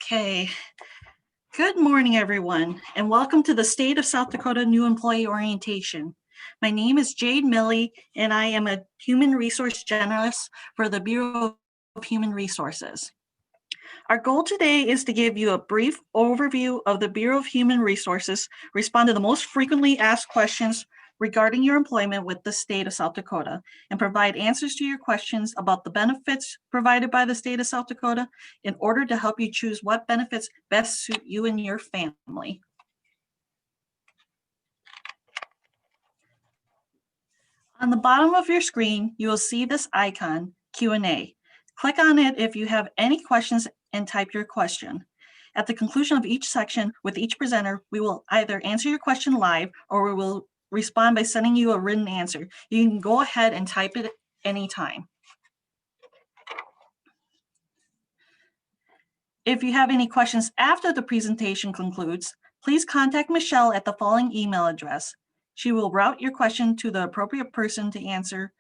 Okay. Good morning, everyone, and welcome to the State of South Dakota New Employee Orientation. My name is Jade Milley, and I am a Human Resource Generalist for the Bureau of Human Resources. Our goal today is to give you a brief overview of the Bureau of Human Resources, respond to the most frequently asked questions regarding your employment with the state of South Dakota, and provide answers to your questions about the benefits provided by the state of South Dakota in order to help you choose what benefits best suit you and your family. On the bottom of your screen, you will see this icon, Q&A. Click on it if you have any questions and type your question. At the conclusion of each section with each presenter, we will either answer your question live or we will respond by sending you a written answer. You can go ahead and type it anytime. If you have any questions after the presentation concludes, please contact Michelle at the following email address. She will route your question to the appropriate person to answer,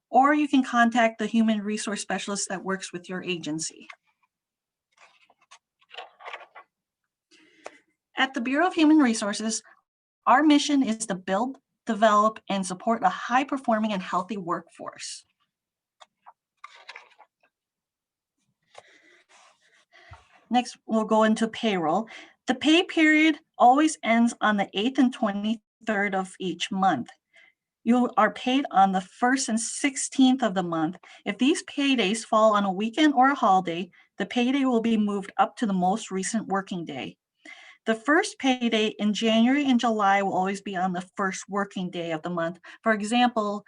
or you can contact the human resource specialist that works with your agency. At the Bureau of Human Resources, our mission is to build, develop, and support a high-performing and healthy workforce. Next, we'll go into payroll. The pay period always ends on the 8th and 23rd of each month. You are paid on the 1st and 16th of the month. If these paydays fall on a weekend or a holiday, the payday will be moved up to the most recent working day. The first payday in January and July will always be on the first working day of the month. For example,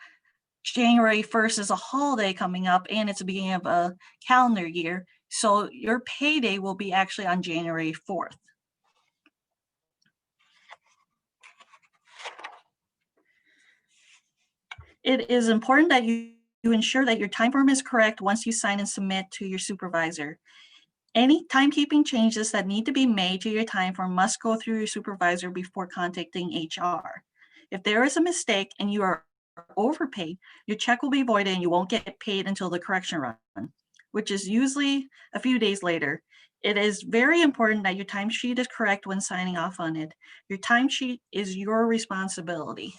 January 1st is a holiday coming up and it's the beginning of a calendar year. So your payday will be actually on January 4th. It is important that you ensure that your time form is correct once you sign and submit to your supervisor. Any timekeeping changes that need to be made to your time form must go through your supervisor before contacting HR. If there is a mistake and you are overpaid, your check will be voided and you won't get paid until the correction run, which is usually a few days later. It is very important that your timesheet is correct when signing off on it. Your timesheet is your responsibility.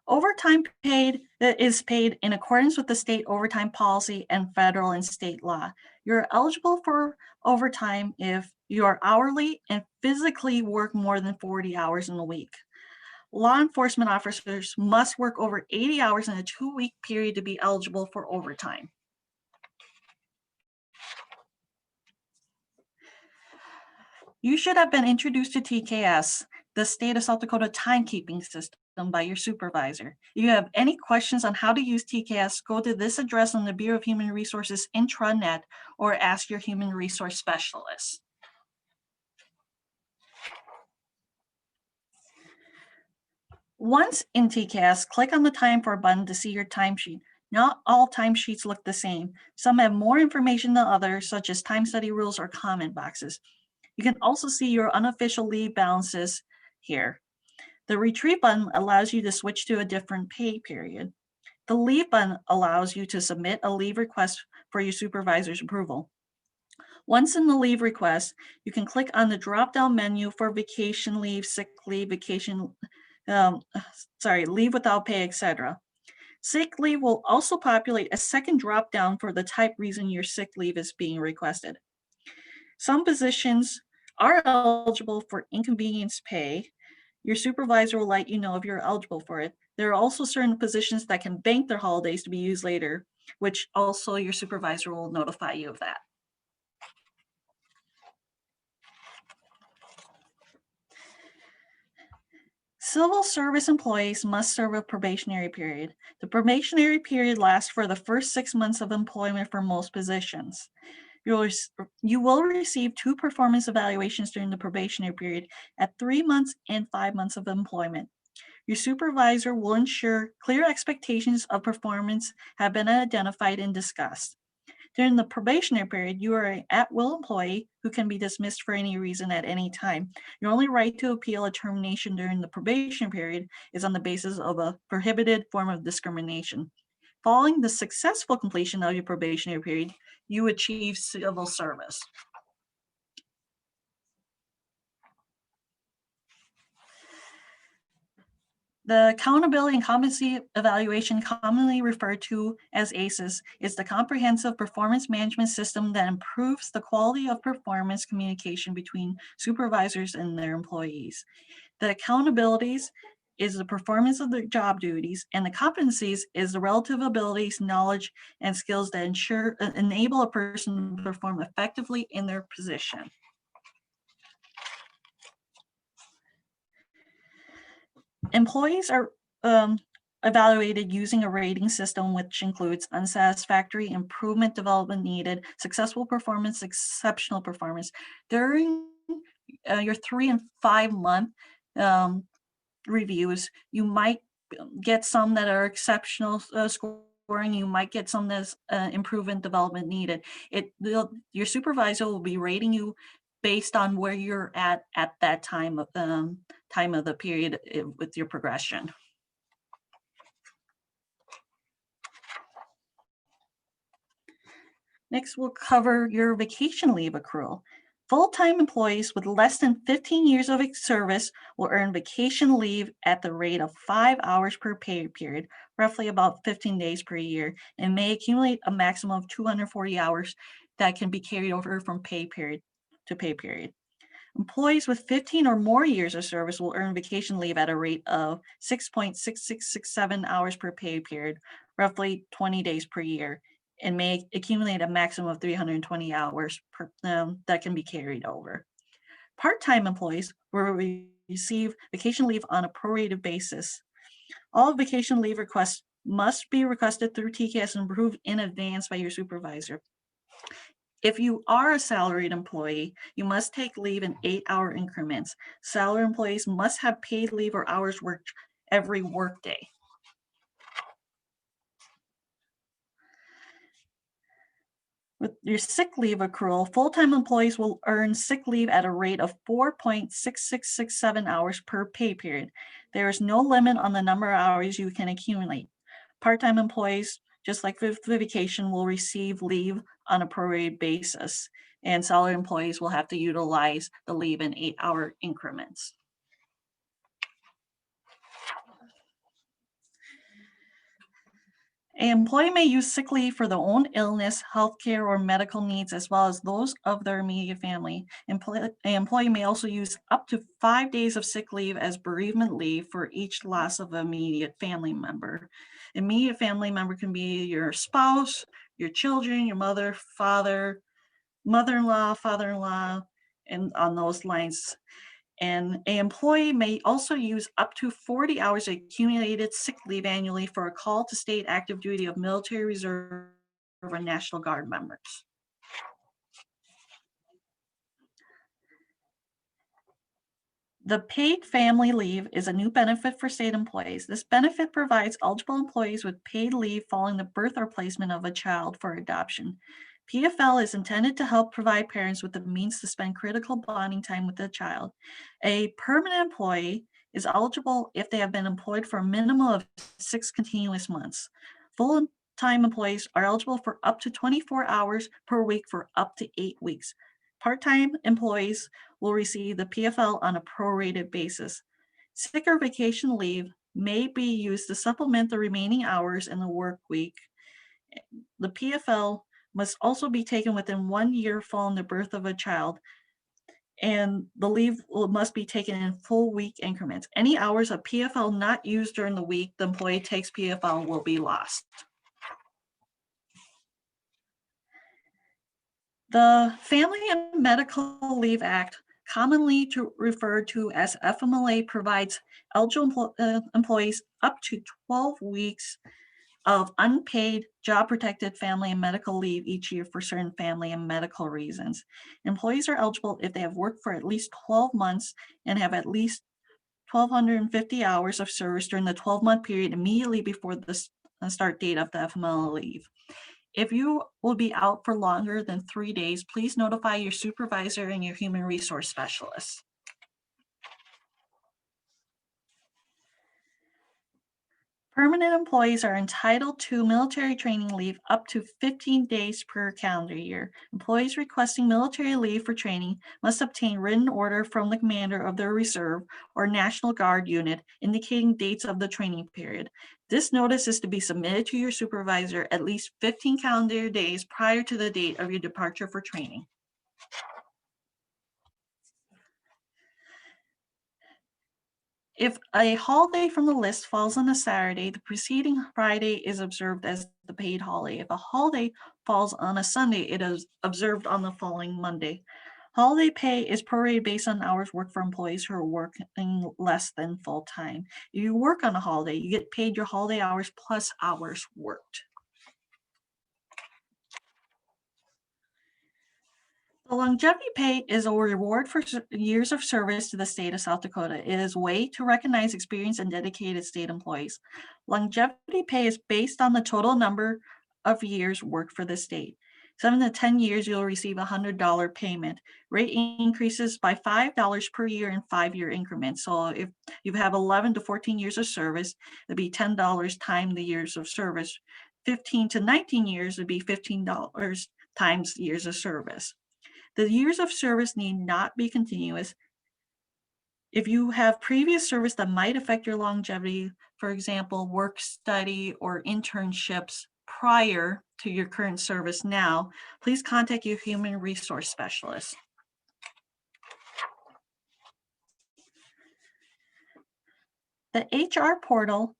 Overtime paid is paid in accordance with the state overtime policy and federal and state law. You're eligible for overtime if you are hourly and physically work more than 40 hours in a week. Law enforcement officers must work over 80 hours in a 2-week period to be eligible for overtime. You should have been introduced to TKS, the State of South Dakota timekeeping system, by your supervisor. If you have any questions on how to use TKS, go to this address on the Bureau of Human Resources intranet or ask your human resource specialist. Once in TKS, click on the Time For button to see your timesheet. Not all timesheets look the same. Some have more information than others, such as time study rules or comment boxes. You can also see your unofficial leave balances here. The Retrieve button allows you to switch to a different pay period. The Leave button allows you to submit a leave request for your supervisor's approval. Once in the leave request, you can click on the drop-down menu for vacation leave, sick leave, leave without pay, etc. Sick leave will also populate a second drop-down for the type reason your sick leave is being requested. Some positions are eligible for inconvenience pay. Your supervisor will let you know if you're eligible for it. There are also certain positions that can bank their holidays to be used later, which also your supervisor will notify you of that. Civil service employees must serve a probationary period. The probationary period lasts for the first 6 months of employment for most positions. You will receive 2 performance evaluations during the probationary period at 3 months and 5 months of employment. Your supervisor will ensure clear expectations of performance have been identified and discussed. During the probationary period, you are an at-will employee who can be dismissed for any reason at any time. Your only right to appeal a termination during the probation period is on the basis of a prohibited form of discrimination. following the successful completion of your probationary period, you achieve civil service. The Accountability and Competency Evaluation, commonly referred to as ACES, is the comprehensive performance management system that improves the quality of performance communication between supervisors and their employees. The accountabilities is the performance of their job duties, and the competencies is the relative abilities, knowledge, and skills that enable a person to perform effectively in their position. Employees are evaluated using a rating system, which includes unsatisfactory, improvement, development needed, successful performance, exceptional performance. During your 3 and 5 month reviews, you might get some that are exceptional scoring. You might get some that's improvement, development needed. Your supervisor will be rating you based on where you're at that time of the period with your progression. Next, we'll cover your vacation leave accrual. Full-time employees with less than 15 years of service will earn vacation leave at the rate of 5 hours per pay period, roughly about 15 days per year, and may accumulate a maximum of 240 hours that can be carried over from pay period to pay period. Employees with 15 or more years of service will earn vacation leave at a rate of 6.6667 hours per pay period, roughly 20 days per year, and may accumulate a maximum of 320 hours that can be carried over. Part-time employees will receive vacation leave on a prorated basis. All vacation leave requests must be requested through TCAS and approved in advance by your supervisor. If you are a salaried employee, you must take leave in 8-hour increments. Salaried employees must have paid leave or hours worked every workday. With your sick leave accrual, full-time employees will earn sick leave at a rate of 4.6667 hours per pay period. There is no limit on the number of hours you can accumulate. Part-time employees, just like with vacation, will receive leave on a prorated basis, and salaried employees will have to utilize the leave in 8-hour increments. An employee may use sick leave for their own illness, healthcare, or medical needs, as well as those of their immediate family. An employee may also use up to 5 days of sick leave as bereavement leave for each loss of an immediate family member. Immediate family member can be your spouse, your children, your mother, father, mother-in-law, father-in-law, and on those lines. And an employee may also use up to 40 hours of accumulated sick leave annually for a call to state active duty of military reserve or National Guard members. The paid family leave is a new benefit for state employees. This benefit provides eligible employees with paid leave following the birth or placement of a child for adoption. PFL is intended to help provide parents with the means to spend critical bonding time with the child. A permanent employee is eligible if they have been employed for a minimum of 6 continuous months. Full-time employees are eligible for up to 24 hours per week for up to 8 weeks. Part-time employees will receive the PFL on a prorated basis. Sick or vacation leave may be used to supplement the remaining hours in the work week. The PFL must also be taken within 1 year following the birth of a child, and the leave must be taken in full week increments. Any hours of PFL not used during the week the employee takes PFL will be lost. The Family and Medical Leave Act, commonly referred to as FMLA, provides eligible employees up to 12 weeks of unpaid job-protected family and medical leave each year for certain family and medical reasons. Employees are eligible if they have worked for at least 12 months and have at least 1,250 hours of service during the 12-month period immediately before the start date of the FMLA leave. If you will be out for longer than 3 days, please notify your supervisor and your human resource specialist. Permanent employees are entitled to military training leave up to 15 days per calendar year. Employees requesting military leave for training must obtain written order from the commander of their reserve or National Guard unit indicating dates of the training period. This notice is to be submitted to your supervisor at least 15 calendar days prior to the date of your departure for training. If a holiday from the list falls on a Saturday, the preceding Friday is observed as the paid holiday. If a holiday falls on a Sunday, it is observed on the following Monday. Holiday pay is prorated based on hours worked for employees who are working less than full time. If you work on a holiday, you get paid your holiday hours plus hours worked. The longevity pay is a reward for years of service to the state of South Dakota. It is a way to recognize experienced and dedicated state employees. Longevity pay is based on the total number of years worked for the state. 7 to 10 years, you'll receive a $100 payment. Rate increases by $5 per year in 5-year increments. So if you have 11 to 14 years of service, it'd be $10 times the years of service. 15 to 19 years would be $15 times years of service. The years of service need not be continuous. If you have previous service that might affect your longevity, for example, work study or internships prior to your current service now, please contact your human resource specialist. The HR portal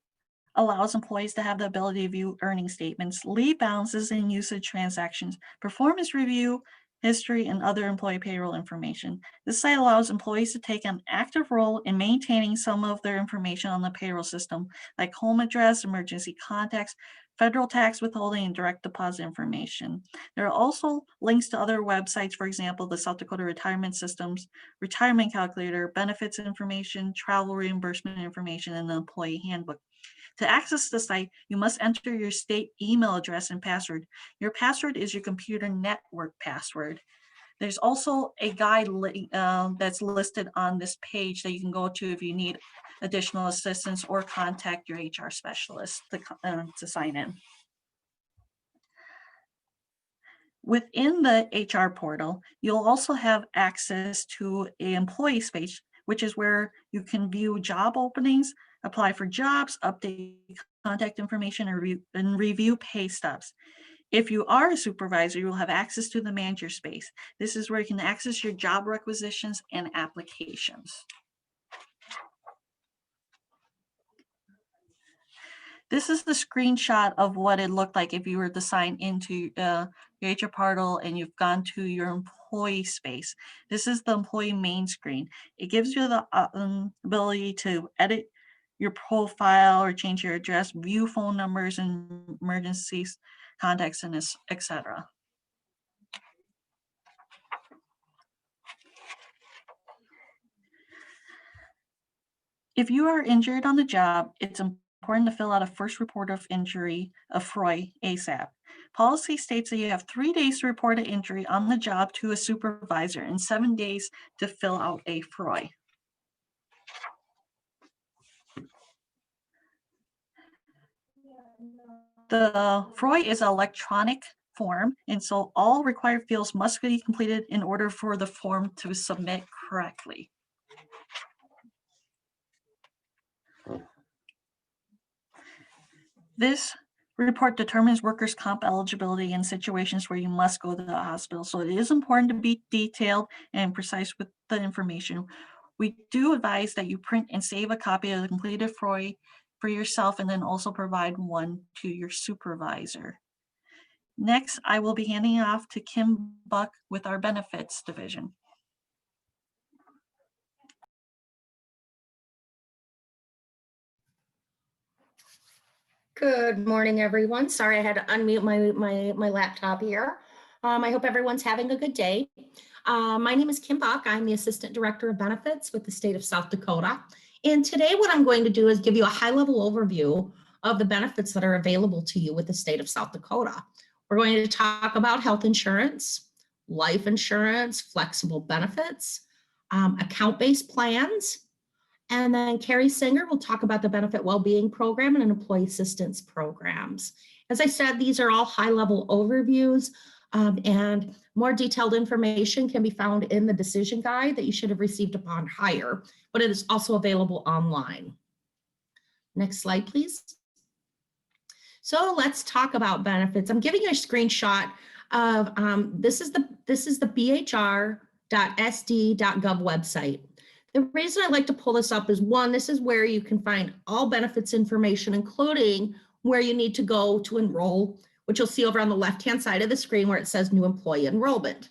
allows employees to have the ability to view earning statements, leave balances and usage transactions, performance review, history, and other employee payroll information. This site allows employees to take an active role in maintaining some of their information on the payroll system, like home address, emergency contacts, federal tax withholding, and direct deposit information. There are also links to other websites, for example, the South Dakota Retirement Systems, Retirement Calculator, benefits information, travel reimbursement information, and the employee handbook. To access the site, you must enter your state email address and password. Your password is your computer network password. There's also a guide that's listed on this page that you can go to if you need additional assistance or contact your HR specialist to sign in. Within the HR portal, you'll also have access to an employee space, which is where you can view job openings, apply for jobs, update contact information, and review pay stubs. If you are a supervisor, you will have access to the manager space. This is where you can access your job requisitions and applications. This is the screenshot of what it looked like if you were to sign into your HR portal and you've gone to your employee space. This is the employee main screen. It gives you the ability to edit your profile or change your address, view phone numbers and emergencies, contacts, and etc. If you are injured on the job, it's important to fill out a first report of injury, a FROI, ASAP. Policy states that you have 3 days to report an injury on the job to a supervisor and 7 days to fill out a FROI. The FROI is an electronic form, and so all required fields must be completed in order for the form to submit correctly. This report determines workers' comp eligibility in situations where you must go to the hospital. So it is important to be detailed and precise with the information. We do advise that you print and save a copy of the completed FROI for yourself and then also provide one to your supervisor. Next, I will be handing it off to Kim Buck with our benefits division. Good morning, everyone. Sorry, I had to unmute my laptop here. I hope everyone's having a good day. My name is Kim Buck. I'm the Assistant Director of Benefits with the state of South Dakota. And today what I'm going to do is give you a high-level overview of the benefits that are available to you with the state of South Dakota. We're going to talk about health insurance, life insurance, flexible benefits, account-based plans, And then Carrie Singer will talk about the Benefit Wellbeing Program and Employee Assistance Programs. As I said, these are all high-level overviews, and more detailed information can be found in the decision guide that you should have received upon hire, but it is also available online. Next slide, please. So let's talk about benefits. I'm giving you a screenshot of this is the bhr.sd.gov website. The reason I like to pull this up is, one, this is where you can find all benefits information, including where you need to go to enroll, which you'll see over on the left-hand side of the screen where it says new employee enrollment.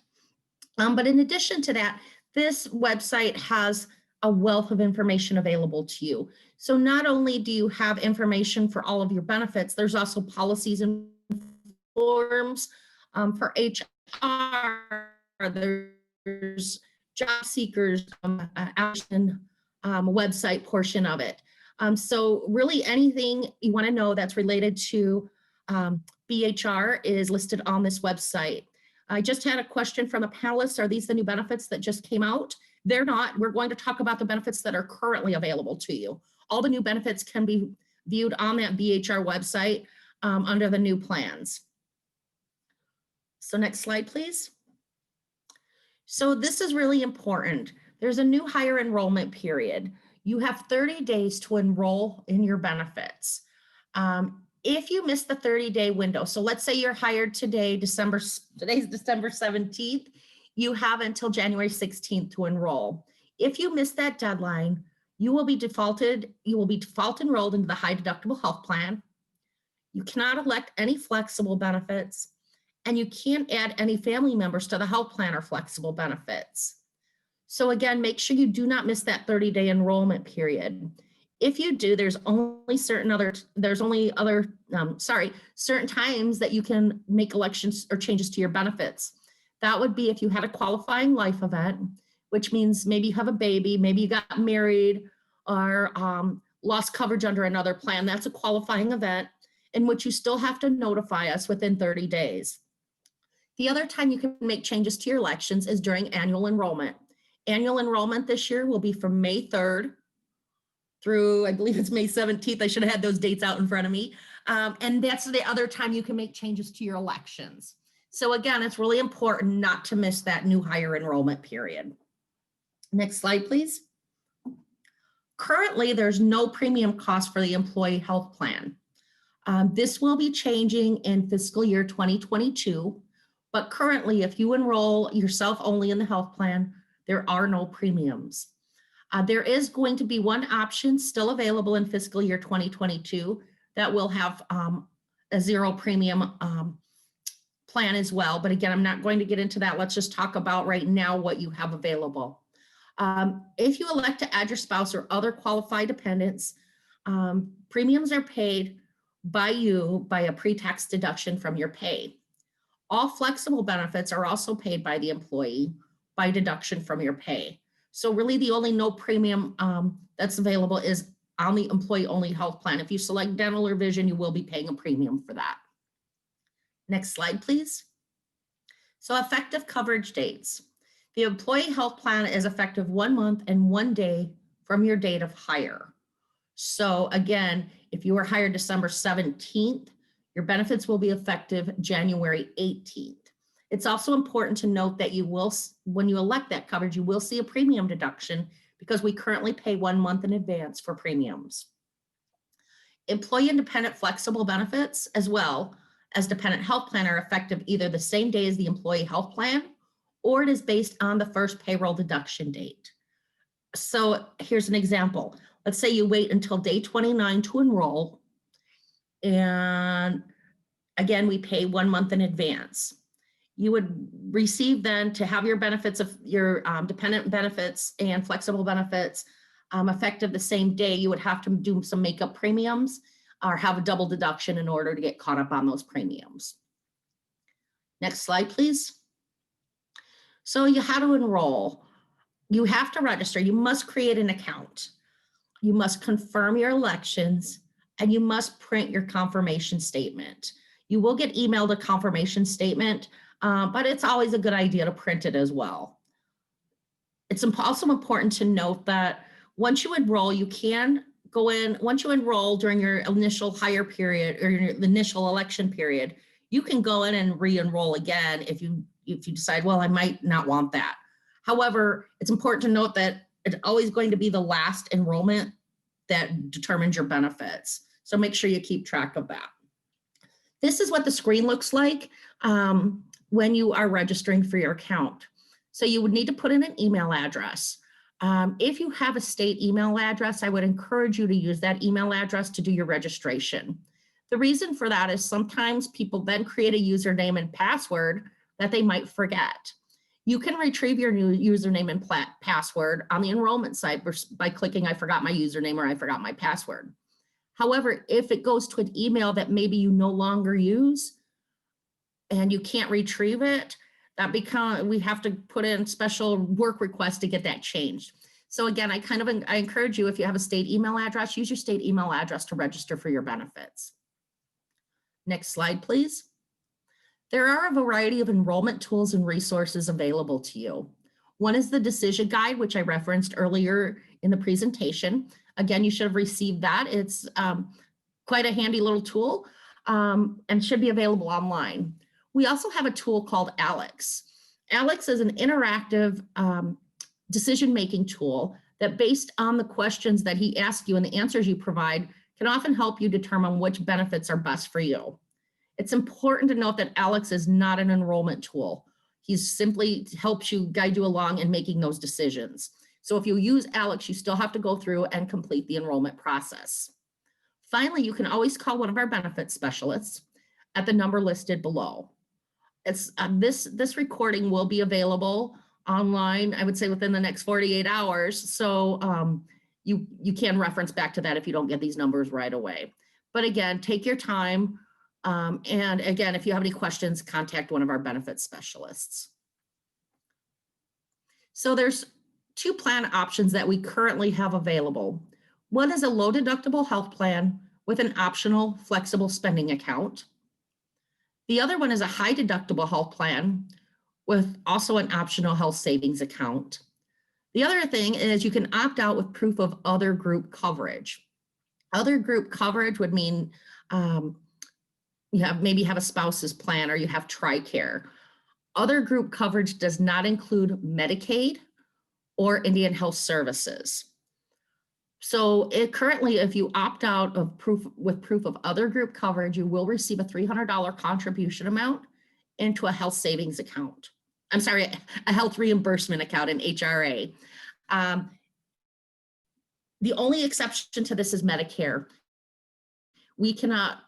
But in addition to that, this website has a wealth of information available to you. So not only do you have information for all of your benefits, there's also policies and forms for HR. There's job seekers action website portion of it. So really anything you want to know that's related to BHR is listed on this website. I just had a question from the panelists. Are these the new benefits that just came out? They're not. We're going to talk about the benefits that are currently available to you. All the new benefits can be viewed on that BHR website under the new plans. So next slide, please. So this is really important. There's a new higher enrollment period. You have 30 days to enroll in your benefits. If you miss the 30-day window, so let's say you're hired today, today's December 17th, you have until January 16th to enroll. If you miss that deadline, you will be default enrolled into the high deductible health plan. You cannot elect any flexible benefits, and you can't add any family members to the health plan or flexible benefits. So again, make sure you do not miss that 30-day enrollment period. If you do, there's only certain times that you can make elections or changes to your benefits. That would be if you had a qualifying life event, which means maybe you have a baby, maybe you got married, or lost coverage under another plan. That's a qualifying event in which you still have to notify us within 30 days. The other time you can make changes to your elections is during annual enrollment. Annual enrollment this year will be from May 3rd through, I believe it's May 17th. I should have had those dates out in front of me. And that's the other time you can make changes to your elections. So again, it's really important not to miss that new higher enrollment period. Next slide, please. Currently, there's no premium cost for the employee health plan. This will be changing in fiscal year 2022, but currently, if you enroll yourself only in the health plan, there are no premiums. There is going to be one option still available in fiscal year 2022 that will have a zero premium plan as well. But again, I'm not going to get into that. Let's just talk about right now what you have available. If you elect to add your spouse or other qualified dependents, premiums are paid by you by a pre-tax deduction from your pay. All flexible benefits are also paid by the employee by deduction from your pay. So really the only no premium that's available is on the employee-only health plan. If you select dental or vision, you will be paying a premium for that. Next slide, please. So effective coverage dates. The employee health plan is effective 1 month and 1 day from your date of hire. So again, if you were hired December 17th, your benefits will be effective January 18th. It's also important to note that you will, when you elect that coverage, you will see a premium deduction because we currently pay 1 month in advance for premiums. Employee independent flexible benefits as well as dependent health plan are effective either the same day as the employee health plan, or it is based on the first payroll deduction date. So here's an example. Let's say you wait until day 29 to enroll. And again, we pay 1 month in advance. You would receive then to have your benefits of your dependent benefits and flexible benefits effective the same day. You would have to do some makeup premiums or have a double deduction in order to get caught up on those premiums. Next slide, please. So you how to enroll. You have to register. You must create an account. You must confirm your elections, and you must print your confirmation statement. You will get emailed a confirmation statement, but it's always a good idea to print it as well. It's also important to note that Once you enroll, you can go in, once you enroll during your initial hire period or your initial election period, you can go in and re-enroll again if you decide, well, I might not want that. However, it's important to note that it's always going to be the last enrollment that determines your benefits. So make sure you keep track of that. This is what the screen looks like when you are registering for your account. So you would need to put in an email address. If you have a state email address, I would encourage you to use that email address to do your registration. The reason for that is sometimes people then create a username and password that they might forget. You can retrieve your new username and password on the enrollment site by clicking I forgot my username or I forgot my password. However, if it goes to an email that maybe you no longer use and you can't retrieve it, we have to put in special work requests to get that changed. So again, I encourage you, if you have a state email address, use your state email address to register for your benefits. Next slide, please. There are a variety of enrollment tools and resources available to you. One is the decision guide, which I referenced earlier in the presentation. Again, you should have received that. It's quite a handy little tool and should be available online. We also have a tool called ALEX. ALEX is an interactive decision-making tool that, based on the questions that he asks you and the answers you provide, can often help you determine which benefits are best for you. It's important to note that ALEX is not an enrollment tool. He simply helps you, guide you along in making those decisions. So if you use ALEX, you still have to go through and complete the enrollment process. Finally, you can always call one of our benefits specialists at the number listed below. This recording will be available online, I would say within the next 48 hours. So you can reference back to that if you don't get these numbers right away. But again, take your time. And again, if you have any questions, contact one of our benefits specialists. So there's two plan options that we currently have available. One is a low deductible health plan with an optional flexible spending account. The other one is a high deductible health plan with also an optional health savings account. The other thing is you can opt out with proof of other group coverage. Other group coverage would mean maybe have a spouse's plan or you have TRICARE. Other group coverage does not include Medicaid or Indian Health Services. So currently, if you opt out of proof of other group coverage, you will receive a $300 contribution amount into a health savings account. I'm sorry, a health reimbursement account, an HRA. The only exception to this is Medicare. We cannot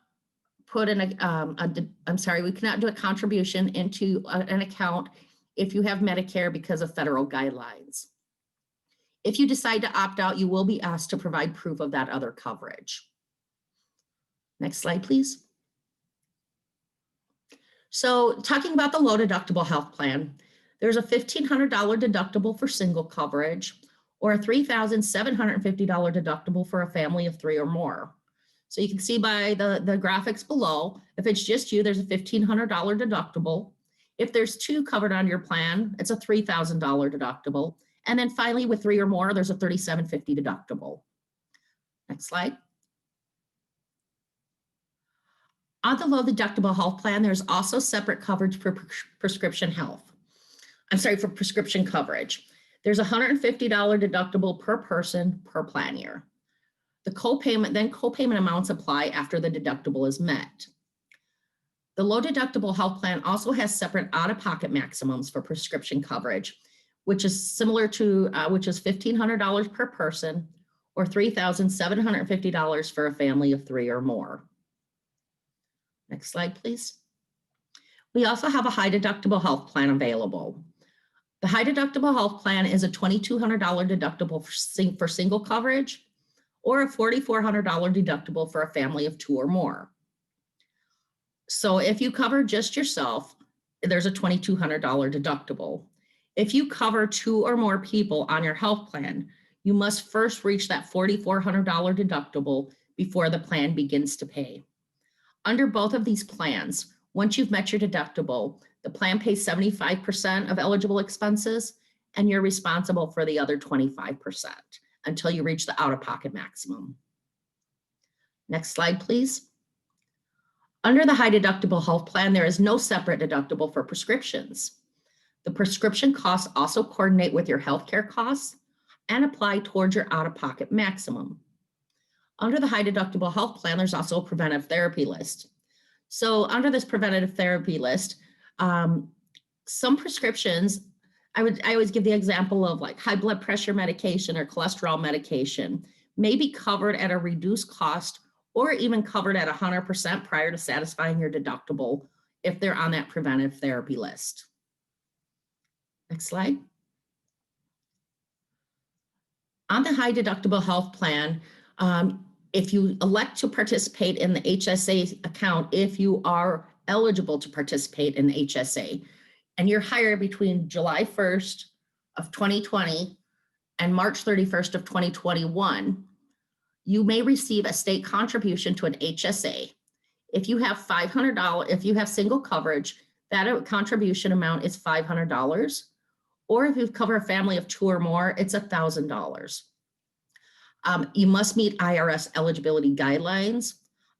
put in we cannot do a contribution into an account if you have Medicare because of federal guidelines. If you decide to opt out, you will be asked to provide proof of that other coverage. Next slide, please. So talking about the low deductible health plan, there's a $1,500 deductible for single coverage or a $3,750 deductible for a family of 3 or more. So you can see by the graphics below, if it's just you, there's a $1,500 deductible. If there's 2 covered on your plan, it's a $3,000 deductible. And then finally, with 3 or more, there's a $3,750 deductible. Next slide. On the low deductible health plan, there's also separate coverage for prescription health. For prescription coverage. There's a $150 deductible per person per plan year. The copayment amounts apply after the deductible is met. The low deductible health plan also has separate out-of-pocket maximums for prescription coverage, which is similar to, which is $1,500 per person or $3,750 for a family of 3 or more. Next slide, please. We also have a high deductible health plan available. The high deductible health plan is a $2,200 deductible for single coverage or a $4,400 deductible for a family of 2 or more. So if you cover just yourself, there's a $2,200 deductible. If you cover 2 or more people on your health plan, you must first reach that $4,400 deductible before the plan begins to pay. Under both of these plans, once you've met your deductible, the plan pays 75% of eligible expenses and you're responsible for the other 25%. until you reach the out-of-pocket maximum. Next slide, please. Under the high deductible health plan, there is no separate deductible for prescriptions. The prescription costs also coordinate with your healthcare costs and apply towards your out-of-pocket maximum. Under the high deductible health plan, there's also a preventive therapy list. So under this preventative therapy list, some prescriptions, I always give the example of like high blood pressure medication or cholesterol medication may be covered at a reduced cost or even covered at 100% prior to satisfying your deductible if they're on that preventive therapy list. Next slide. On the high deductible health plan, if you elect to participate in the HSA account, if you are eligible to participate in the HSA, and you're hired between July 1st of 2020 and March 31st of 2021, you may receive a state contribution to an HSA. If you have $500, if you have single coverage, that contribution amount is $500. Or if you cover a family of 2 or more, it's $1,000. You must meet IRS eligibility guidelines,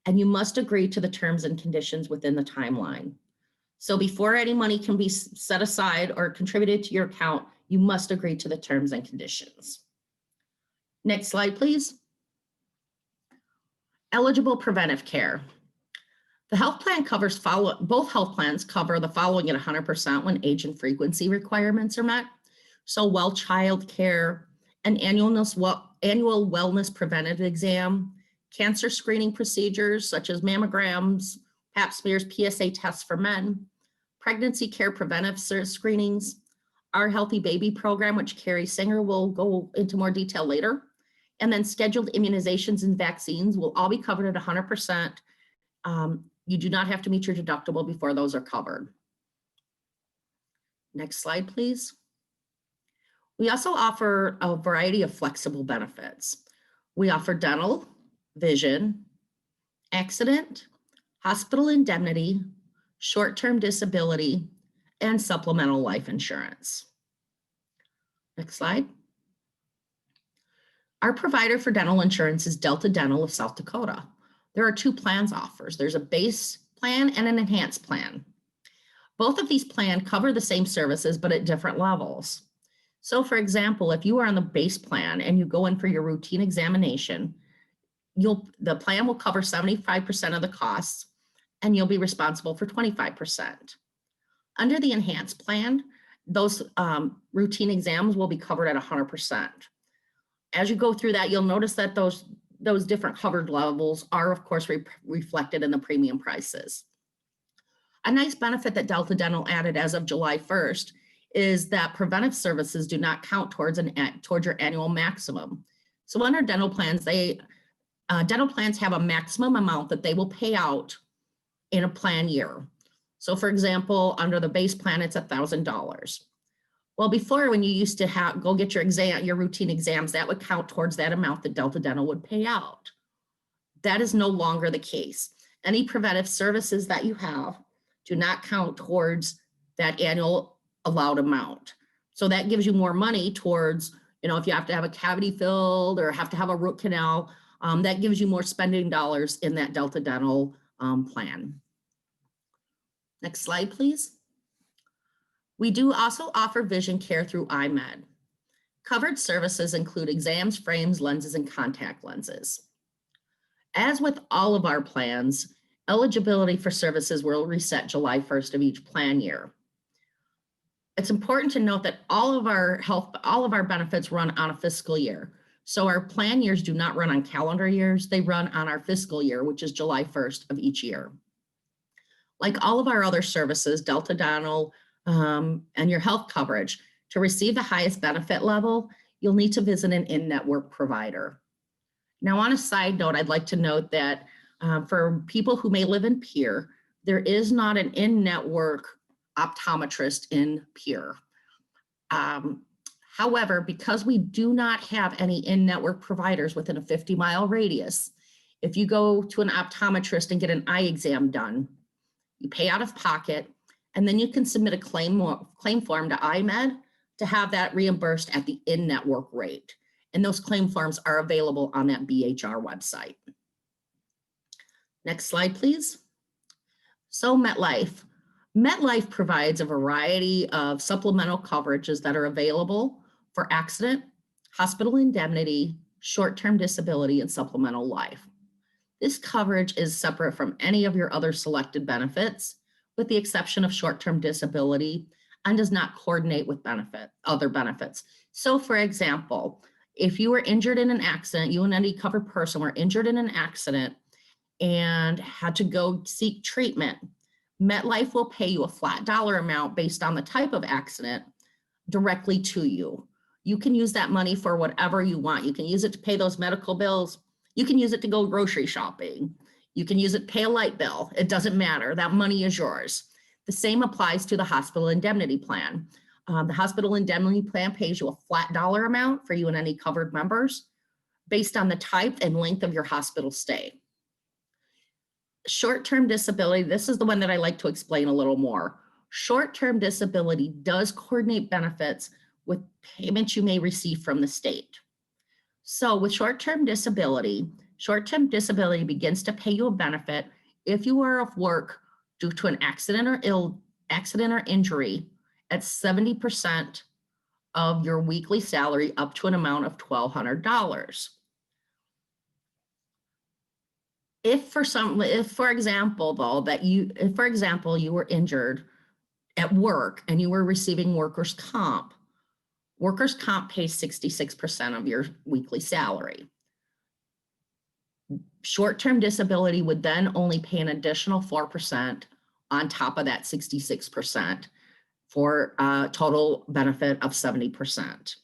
and you must agree to the terms and conditions within the timeline. So before any money can be set aside or contributed to your account, you must agree to the terms and conditions. Next slide, please. Eligible preventive care. The health plan covers both health plans cover the following at 100% when age and frequency requirements are met. So well child care, an annual wellness preventative exam, cancer screening procedures such as mammograms, pap smears, PSA tests for men, pregnancy care preventive screenings, our Healthy Baby program, which Carrie Singer will go into more detail later, and then scheduled immunizations and vaccines will all be covered at 100%. You do not have to meet your deductible before those are covered. Next slide, please. We also offer a variety of flexible benefits. We offer dental, vision, accident, hospital indemnity, short-term disability, and supplemental life insurance. Next slide. Our provider for dental insurance is Delta Dental of South Dakota. There are 2 plans offers. There's a base plan and an enhanced plan. Both of these plans cover the same services, but at different levels. So for example, if you are on the base plan and you go in for your routine examination, the plan will cover 75% of the costs and you'll be responsible for 25%. Under the enhanced plan, those routine exams will be covered at 100%. As you go through that, you'll notice that those different covered levels are of course reflected in the premium prices. A nice benefit that Delta Dental added as of July 1st is that preventive services do not count towards your annual maximum. So under dental plans, dental plans have a maximum amount that they will pay out in a plan year. So for example, under the base plan, it's $1,000. Well, before when you used to go get your routine exams, that would count towards that amount that Delta Dental would pay out. That is no longer the case. Any preventive services that you have do not count towards that annual allowed amount. So that gives you more money towards, if you have to have a cavity filled or have to have a root canal, that gives you more spending dollars in that Delta Dental plan. Next slide, please. We do also offer vision care through iMed. Covered services include exams, frames, lenses, and contact lenses. As with all of our plans, eligibility for services will reset July 1st of each plan year. It's important to note that all of our benefits run on a fiscal year. So our plan years do not run on calendar years, they run on our fiscal year, which is July 1st of each year. Like all of our other services, Delta Dental, and your health coverage, to receive the highest benefit level, you'll need to visit an in-network provider. Now, on a side note, I'd like to note that for people who may live in Pierre, there is not an in-network optometrist in Pierre. However, because we do not have any in-network providers within a 50-mile radius, if you go to an optometrist and get an eye exam done, you pay out of pocket, and then you can submit a claim form to iMed to have that reimbursed at the in-network rate. And those claim forms are available on that BHR website. Next slide, please. So MetLife. MetLife provides a variety of supplemental coverages that are available for accident, hospital indemnity, short-term disability, and supplemental life. This coverage is separate from any of your other selected benefits, with the exception of short-term disability, and does not coordinate with other benefits. So for example, if you were injured in an accident, you and any covered person were injured in an accident and had to go seek treatment, MetLife will pay you a flat dollar amount based on the type of accident directly to you. You can use that money for whatever you want. You can use it to pay those medical bills. You can use it to go grocery shopping. You can use it to pay a light bill. It doesn't matter. That money is yours. The same applies to the hospital indemnity plan. The hospital indemnity plan pays you a flat dollar amount for you and any covered members based on the type and length of your hospital stay. Short-term disability, this is the one that I like to explain a little more. Short-term disability does coordinate benefits with payments you may receive from the state. So with short-term disability begins to pay you a benefit if you are off work due to an accident or injury at 70% of your weekly salary up to an amount of $1,200. If for example, you were injured at work and you were receiving workers' comp pays 66% of your weekly salary. Short-term disability would then only pay an additional 4% on top of that 66% for a total benefit of 70%.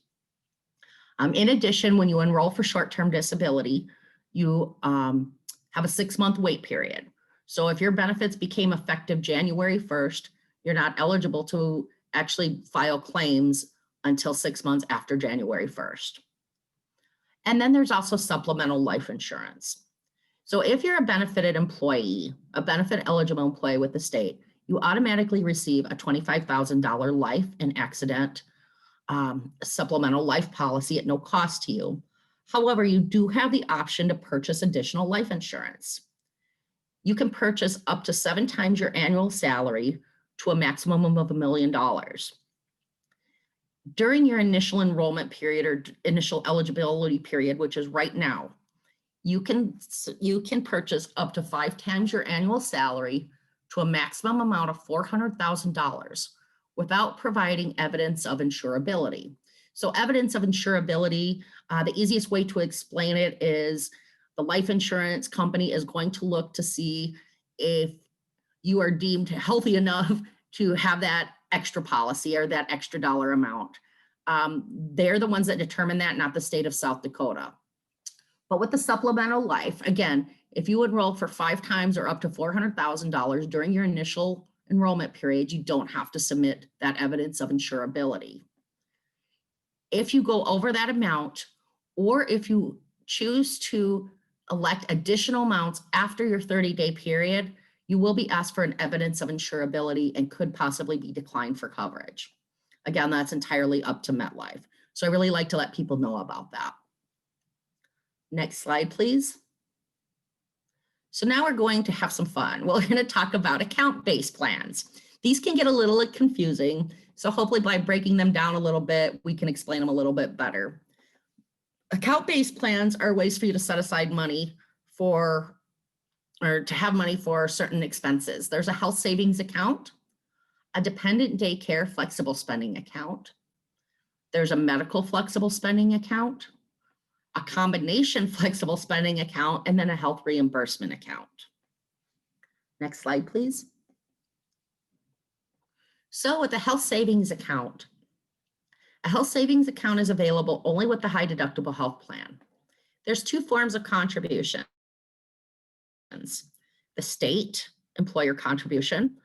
In addition, when you enroll for short-term disability, you have a 6-month wait period. So if your benefits became effective January 1st, you're not eligible to actually file claims until 6 months after January 1st. And then there's also supplemental life insurance. So if you're a benefited employee, a benefit eligible employee with the state, you automatically receive a $25,000 life and accident supplemental life policy at no cost to you. However, you do have the option to purchase additional life insurance. You can purchase up to 7 times your annual salary to a maximum of $1 million. During your initial enrollment period or initial eligibility period, which is right now, you can purchase up to 5 times your annual salary to a maximum amount of $400,000 without providing evidence of insurability. So evidence of insurability, the easiest way to explain it is the life insurance company is going to look to see if you are deemed healthy enough to have that extra policy or that extra dollar amount. They're the ones that determine that, not the state of South Dakota. But with the supplemental life, again, if you enroll for 5 times or up to $400,000 during your initial enrollment period, you don't have to submit that evidence of insurability. If you go over that amount, or if you choose to elect additional amounts after your 30-day period, you will be asked for an evidence of insurability and could possibly be declined for coverage. Again, that's entirely up to MetLife. So I really like to let people know about that. Next slide, please. So now we're going to have some fun. We're going to talk about account-based plans. These can get a little confusing. So hopefully by breaking them down a little bit, we can explain them a little bit better. Account-based plans are ways for you to set aside money or to have money for certain expenses. There's a health savings account, a dependent daycare flexible spending account. There's a medical flexible spending account, a combination flexible spending account, and then a health reimbursement account. Next slide, please. So with the health savings account, a health savings account is available only with the high deductible health plan. There's 2 forms of contributions. The state employer contribution,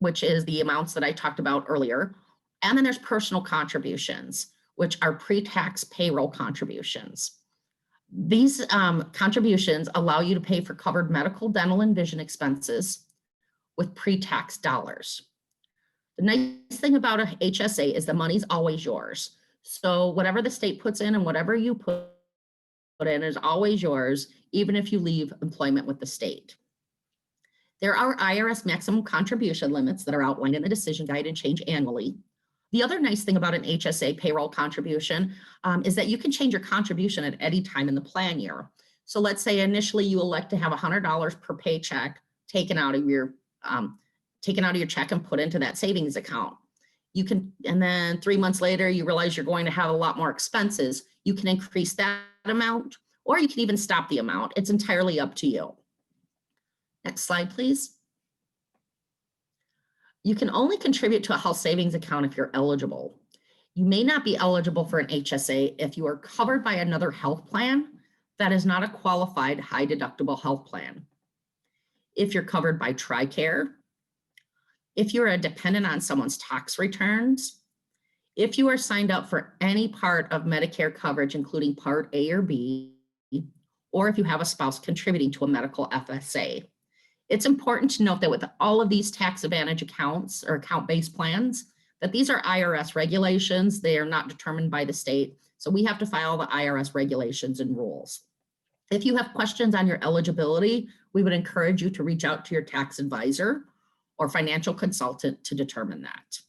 which is the amounts that I talked about earlier. And then there's personal contributions, which are pre-tax payroll contributions. These contributions allow you to pay for covered medical, dental, and vision expenses with pre-tax dollars. The nice thing about a HSA is the money's always yours. So whatever the state puts in and whatever you put in is always yours, even if you leave employment with the state. There are IRS maximum contribution limits that are outlined in the decision guide and change annually. The other nice thing about an HSA payroll contribution is that you can change your contribution at any time in the plan year. So let's say initially you elect to have $100 per paycheck taken out of your check and put into that savings account. You can, and then 3 months later, you realize you're going to have a lot more expenses. You can increase that amount, or you can even stop the amount. It's entirely up to you. Next slide, please. You can only contribute to a health savings account if you're eligible. You may not be eligible for an HSA if you are covered by another health plan that is not a qualified high deductible health plan. If you're covered by TRICARE, if you're a dependent on someone's tax returns, if you are signed up for any part of Medicare coverage, including Part A or B, or if you have a spouse contributing to a medical FSA. It's important to note that with all of these tax advantage accounts or account-based plans, that these are IRS regulations. They are not determined by the state. So we have to follow the IRS regulations and rules. If you have questions on your eligibility, we would encourage you to reach out to your tax advisor or financial consultant to determine that.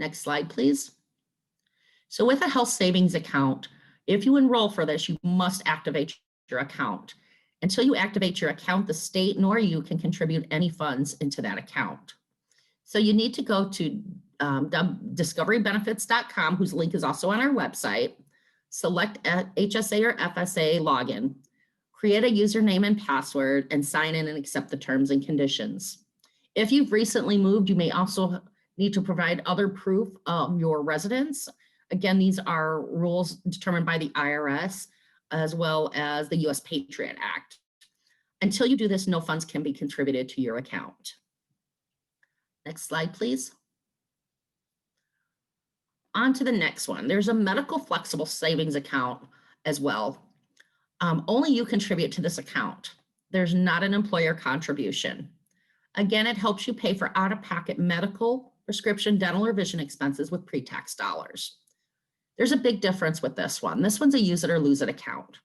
Next slide, please. So with a health savings account, if you enroll for this, you must activate your account. Until you activate your account, the state nor you can contribute any funds into that account. So you need to go to discoverybenefits.com, whose link is also on our website, select HSA or FSA login, create a username and password, and sign in and accept the terms and conditions. If you've recently moved, you may also need to provide other proof of your residence. Again, these are rules determined by the IRS as well as the US Patriot Act. Until you do this, no funds can be contributed to your account. Next slide, please. On to the next one. There's a medical flexible savings account as well. Only you contribute to this account. There's not an employer contribution. Again, it helps you pay for out-of-pocket medical, prescription, dental, or vision expenses with pre-tax dollars. There's a big difference with this one. This one's a use it or lose it account.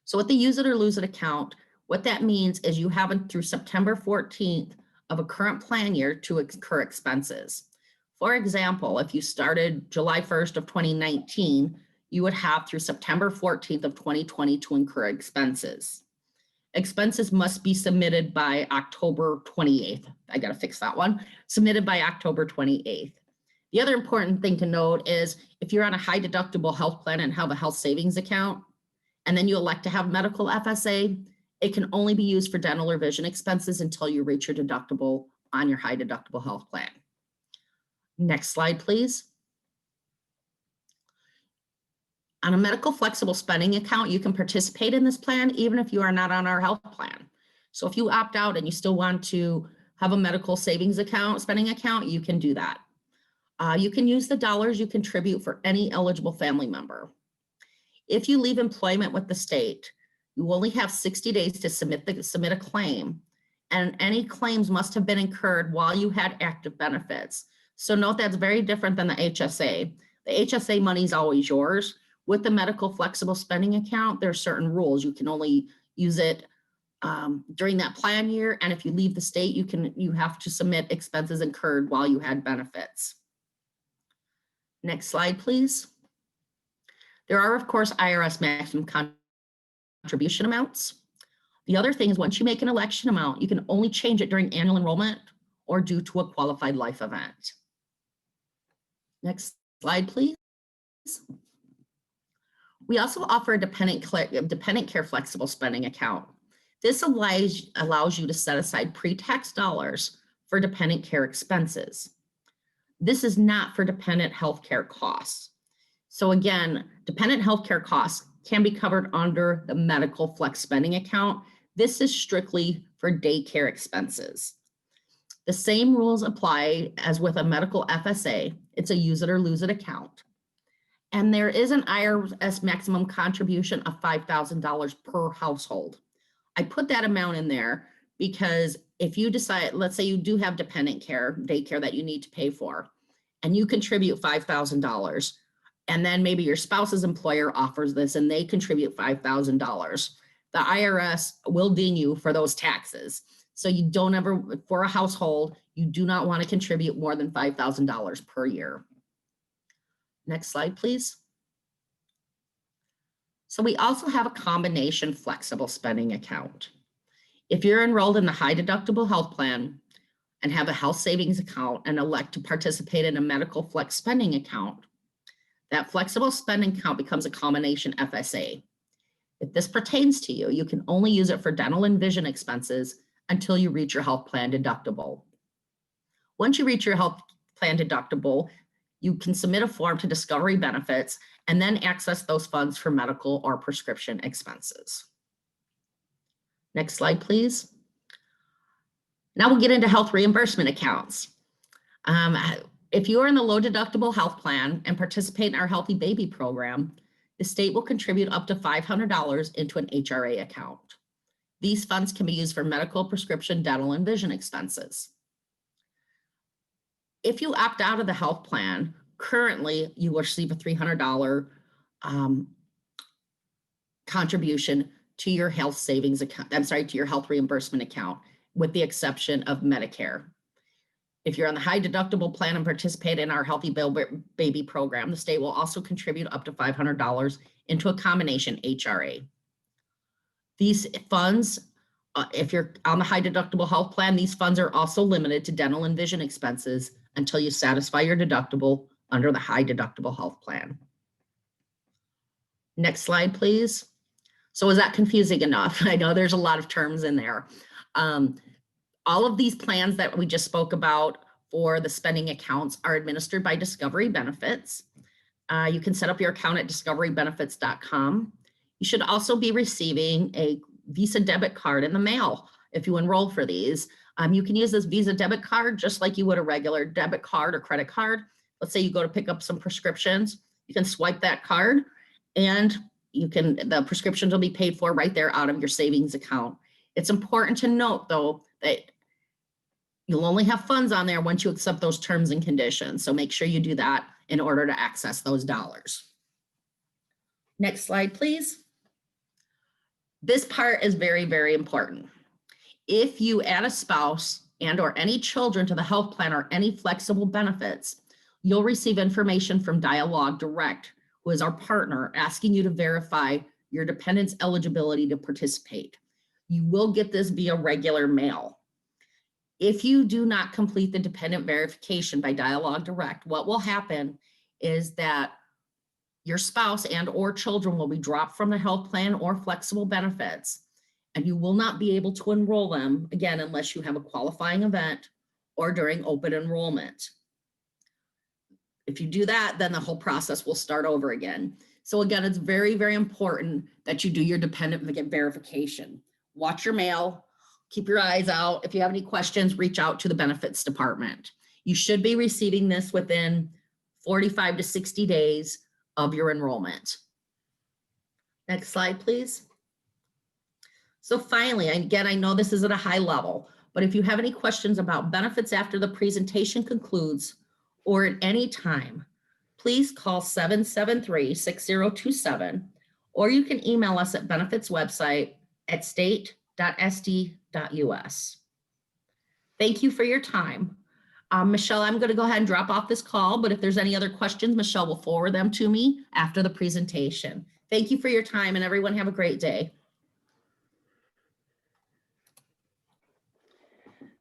So with the use it or lose it account, what that means is you have through September 14th of a current plan year to incur expenses. For example, if you started July 1st of 2019, you would have through September 14th of 2020 to incur expenses. Expenses must be submitted by October 28th. I got to fix that one. Submitted by October 28th. The other important thing to note is if you're on a high deductible health plan and have a health savings account, and then you elect to have medical FSA, it can only be used for dental or vision expenses until you reach your deductible on your high deductible health plan. Next slide, please. On a medical flexible spending account, you can participate in this plan even if you are not on our health plan. So if you opt out and you still want to have a medical savings account, spending account, you can do that. You can use the dollars you contribute for any eligible family member. If you leave employment with the state, you only have 60 days to submit a claim, and any claims must have been incurred while you had active benefits. So note that's very different than the HSA. The HSA money is always yours. With the medical flexible spending account, there are certain rules. You can only use it during that plan year, and if you leave the state, you have to submit expenses incurred while you had benefits. Next slide, please. There are, of course, IRS maximum contribution amounts. The other thing is once you make an election amount, you can only change it during annual enrollment or due to a qualified life event. Next slide, please. We also offer a dependent care flexible spending account. This allows you to set aside pre-tax dollars for dependent care expenses. This is not for dependent healthcare costs. So again, dependent healthcare costs can be covered under the medical flex spending account. This is strictly for daycare expenses. The same rules apply as with a medical FSA. It's a use it or lose it account. And there is an IRS maximum contribution of $5,000 per household. I put that amount in there because if you decide, let's say you do have dependent care, daycare that you need to pay for, and you contribute $5,000, and then maybe your spouse's employer offers this and they contribute $5,000, the IRS will ding you for those taxes. So you don't ever, for a household, you do not want to contribute more than $5,000 per year. Next slide, please. So we also have a combination flexible spending account. If you're enrolled in the high deductible health plan and have a health savings account and elect to participate in a medical flex spending account, that flexible spending account becomes a combination FSA. If this pertains to you, you can only use it for dental and vision expenses until you reach your health plan deductible. Once you reach your health plan deductible, you can submit a form to Discovery Benefits and then access those funds for medical or prescription expenses. Next slide, please. Now we'll get into health reimbursement accounts. If you are in the low deductible health plan and participate in our Healthy Baby program, the state will contribute up to $500 into an HRA account. These funds can be used for medical, prescription, dental, and vision expenses. If you opt out of the health plan, currently you will receive a $300 contribution to your health savings account, to your health reimbursement account, with the exception of Medicare. If you're on the high deductible plan and participate in our Healthy Baby program, the state will also contribute up to $500 into a combination HRA. These funds, if you're on the high deductible health plan, these funds are also limited to dental and vision expenses until you satisfy your deductible under the high deductible health plan. Next slide, please. So is that confusing enough? I know there's a lot of terms in there. All of these plans that we just spoke about for the spending accounts are administered by Discovery Benefits. You can set up your account at discoverybenefits.com. You should also be receiving a Visa debit card in the mail if you enroll for these. You can use this Visa debit card just like you would a regular debit card or credit card. Let's say you go to pick up some prescriptions. You can swipe that card and the prescriptions will be paid for right there out of your savings account. It's important to note though that you'll only have funds on there once you accept those terms and conditions. So make sure you do that in order to access those dollars. Next slide, please. This part is very, very important. If you add a spouse and or any children to the health plan or any flexible benefits, you'll receive information from Dialogue Direct, who is our partner, asking you to verify your dependent's eligibility to participate. You will get this via regular mail. If you do not complete the dependent verification by Dialogue Direct, what will happen is that your spouse and or children will be dropped from the health plan or flexible benefits, and you will not be able to enroll them again unless you have a qualifying event or during open enrollment. If you do that, then the whole process will start over again. So again, it's very, very important that you do your dependent verification. Watch your mail, keep your eyes out. If you have any questions, reach out to the benefits department. You should be receiving this within 45 to 60 days of your enrollment. Next slide, please. So finally, again, I know this is at a high level, but if you have any questions about benefits after the presentation concludes or at any time, please call 773-6027, or you can email us at benefits website at state.sd.us. Thank you for your time. Michelle, I'm going to go ahead and drop off this call, but if there's any other questions, Michelle will forward them to me after the presentation. Thank you for your time, and everyone have a great day.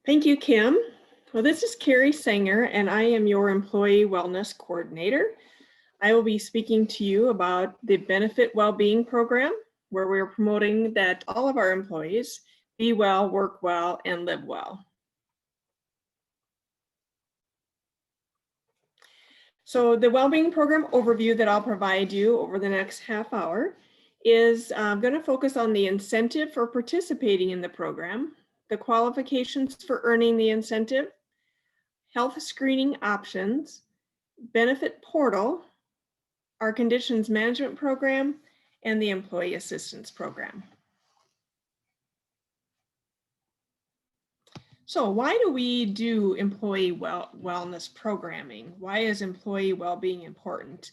Thank you, Kim. Well, this is Carrie Sanger, and I am your Employee Wellness Coordinator. I will be speaking to you about the Benefit Wellbeing Program, where we're promoting that all of our employees be well, work well, and live well. So the Wellbeing Program overview that I'll provide you over the next half hour is going to focus on the incentive for participating in the program, the qualifications for earning the incentive, health screening options, benefit portal, our conditions management program, and the employee assistance program. So why do we do employee wellness programming? Why is employee well-being important?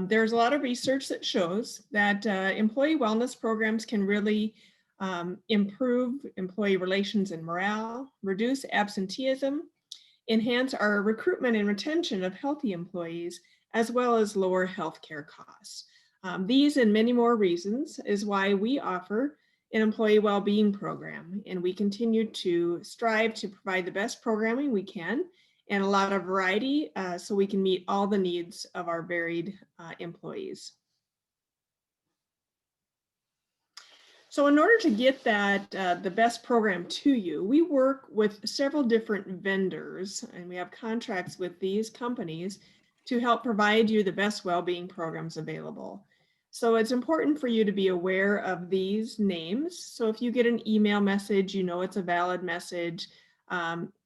There's a lot of research that shows that employee wellness programs can really improve employee relations and morale, reduce absenteeism, enhance our recruitment and retention of healthy employees, as well as lower healthcare costs. These and many more reasons is why we offer an employee well-being program, and we continue to strive to provide the best programming we can and a lot of variety so we can meet all the needs of our varied employees. So in order to get that the best program to you, we work with several different vendors, and we have contracts with these companies to help provide you the best well-being programs available. So it's important for you to be aware of these names. So if you get an email message, you know it's a valid message.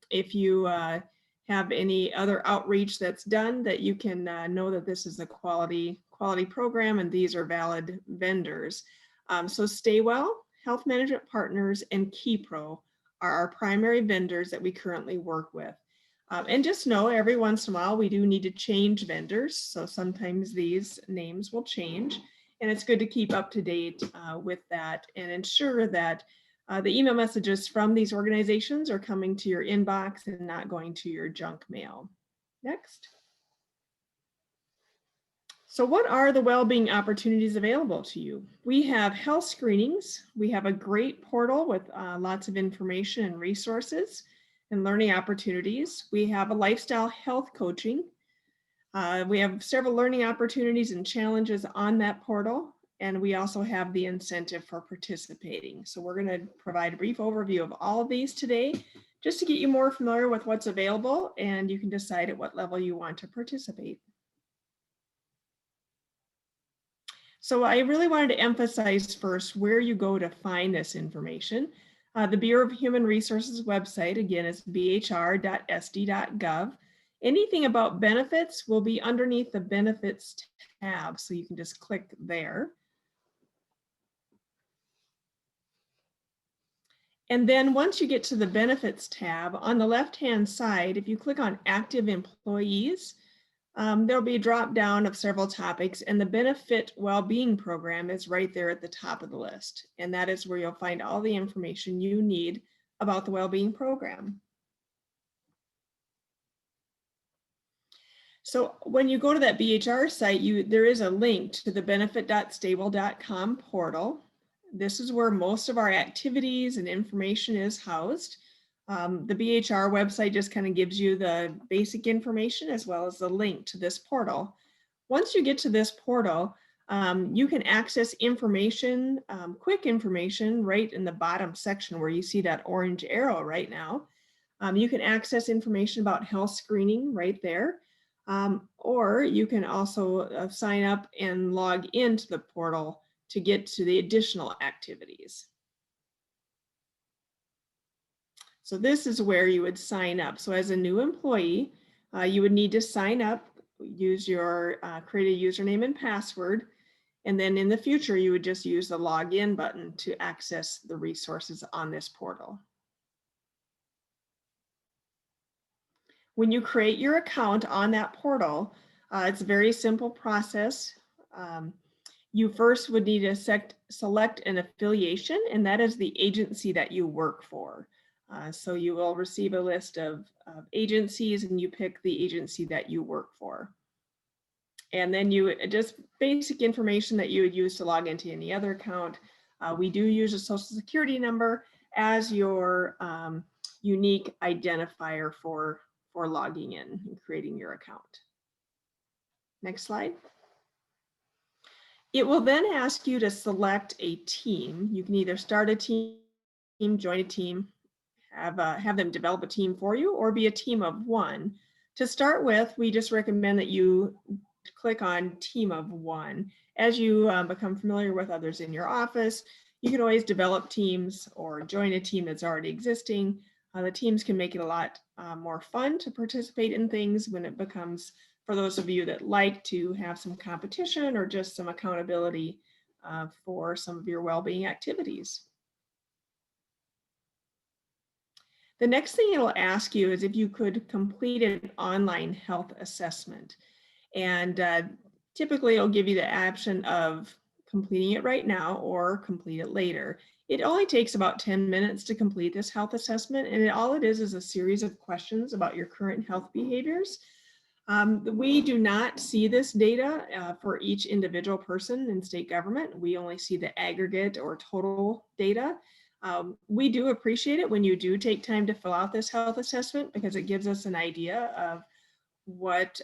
If you have any other outreach that's done, that you can know that this is a quality program and these are valid vendors. So Staywell, Health Management Partners, and KeyPro are our primary vendors that we currently work with. And just know every once in a while we do need to change vendors. So sometimes these names will change, and it's good to keep up to date with that and ensure that the email messages from these organizations are coming to your inbox and not going to your junk mail. Next. So what are the well-being opportunities available to you? We have health screenings. We have a great portal with lots of information and resources and learning opportunities. We have a lifestyle health coaching. We have several learning opportunities and challenges on that portal. And we also have the incentive for participating. So we're going to provide a brief overview of all of these today, just to get you more familiar with what's available, and you can decide at what level you want to participate. So I really wanted to emphasize first where you go to find this information. The Bureau of Human Resources website, again, is bhr.sd.gov. Anything about benefits will be underneath the benefits tab, so you can just click there. And then once you get to the benefits tab, on the left-hand side, if you click on active employees, there'll be a drop down of several topics, and the benefit well-being program is right there at the top of the list. And that is where you'll find all the information you need about the well-being program. So when you go to that BHR site, there is a link to the benefit.stable.com portal. This is where most of our activities and information is housed. The BHR website just kind of gives you the basic information as well as the link to this portal. Once you get to this portal, you can access information, quick information right in the bottom section where you see that orange arrow right now. You can access information about health screening right there. Or you can also sign up and log into the portal to get to the additional activities. So this is where you would sign up. So as a new employee, you would need to sign up, use your create a username and password, and then in the future you would just use the login button to access the resources on this portal. When you create your account on that portal, it's a very simple process. You first would need to select an affiliation, and that is the agency that you work for. So you will receive a list of agencies, and you pick the agency that you work for. And then you just basic information that you would use to log into any other account. We do use a social security number as your unique identifier for logging in and creating your account. Next slide. It will then ask you to select a team. You can either start a team, join a team, have them develop a team for you, or be a team of one. To start with, we just recommend that you click on team of one. As you become familiar with others in your office, you can always develop teams or join a team that's already existing. The teams can make it a lot more fun to participate in things when it becomes, for those of you that like to have some competition or just some accountability for some of your well-being activities. The next thing it'll ask you is if you could complete an online health assessment. And typically it'll give you the option of completing it right now or complete it later. It only takes about 10 minutes to complete this health assessment, and all it is a series of questions about your current health behaviors. We do not see this data for each individual person in state government. We only see the aggregate or total data. We do appreciate it when you do take time to fill out this health assessment, because it gives us an idea of what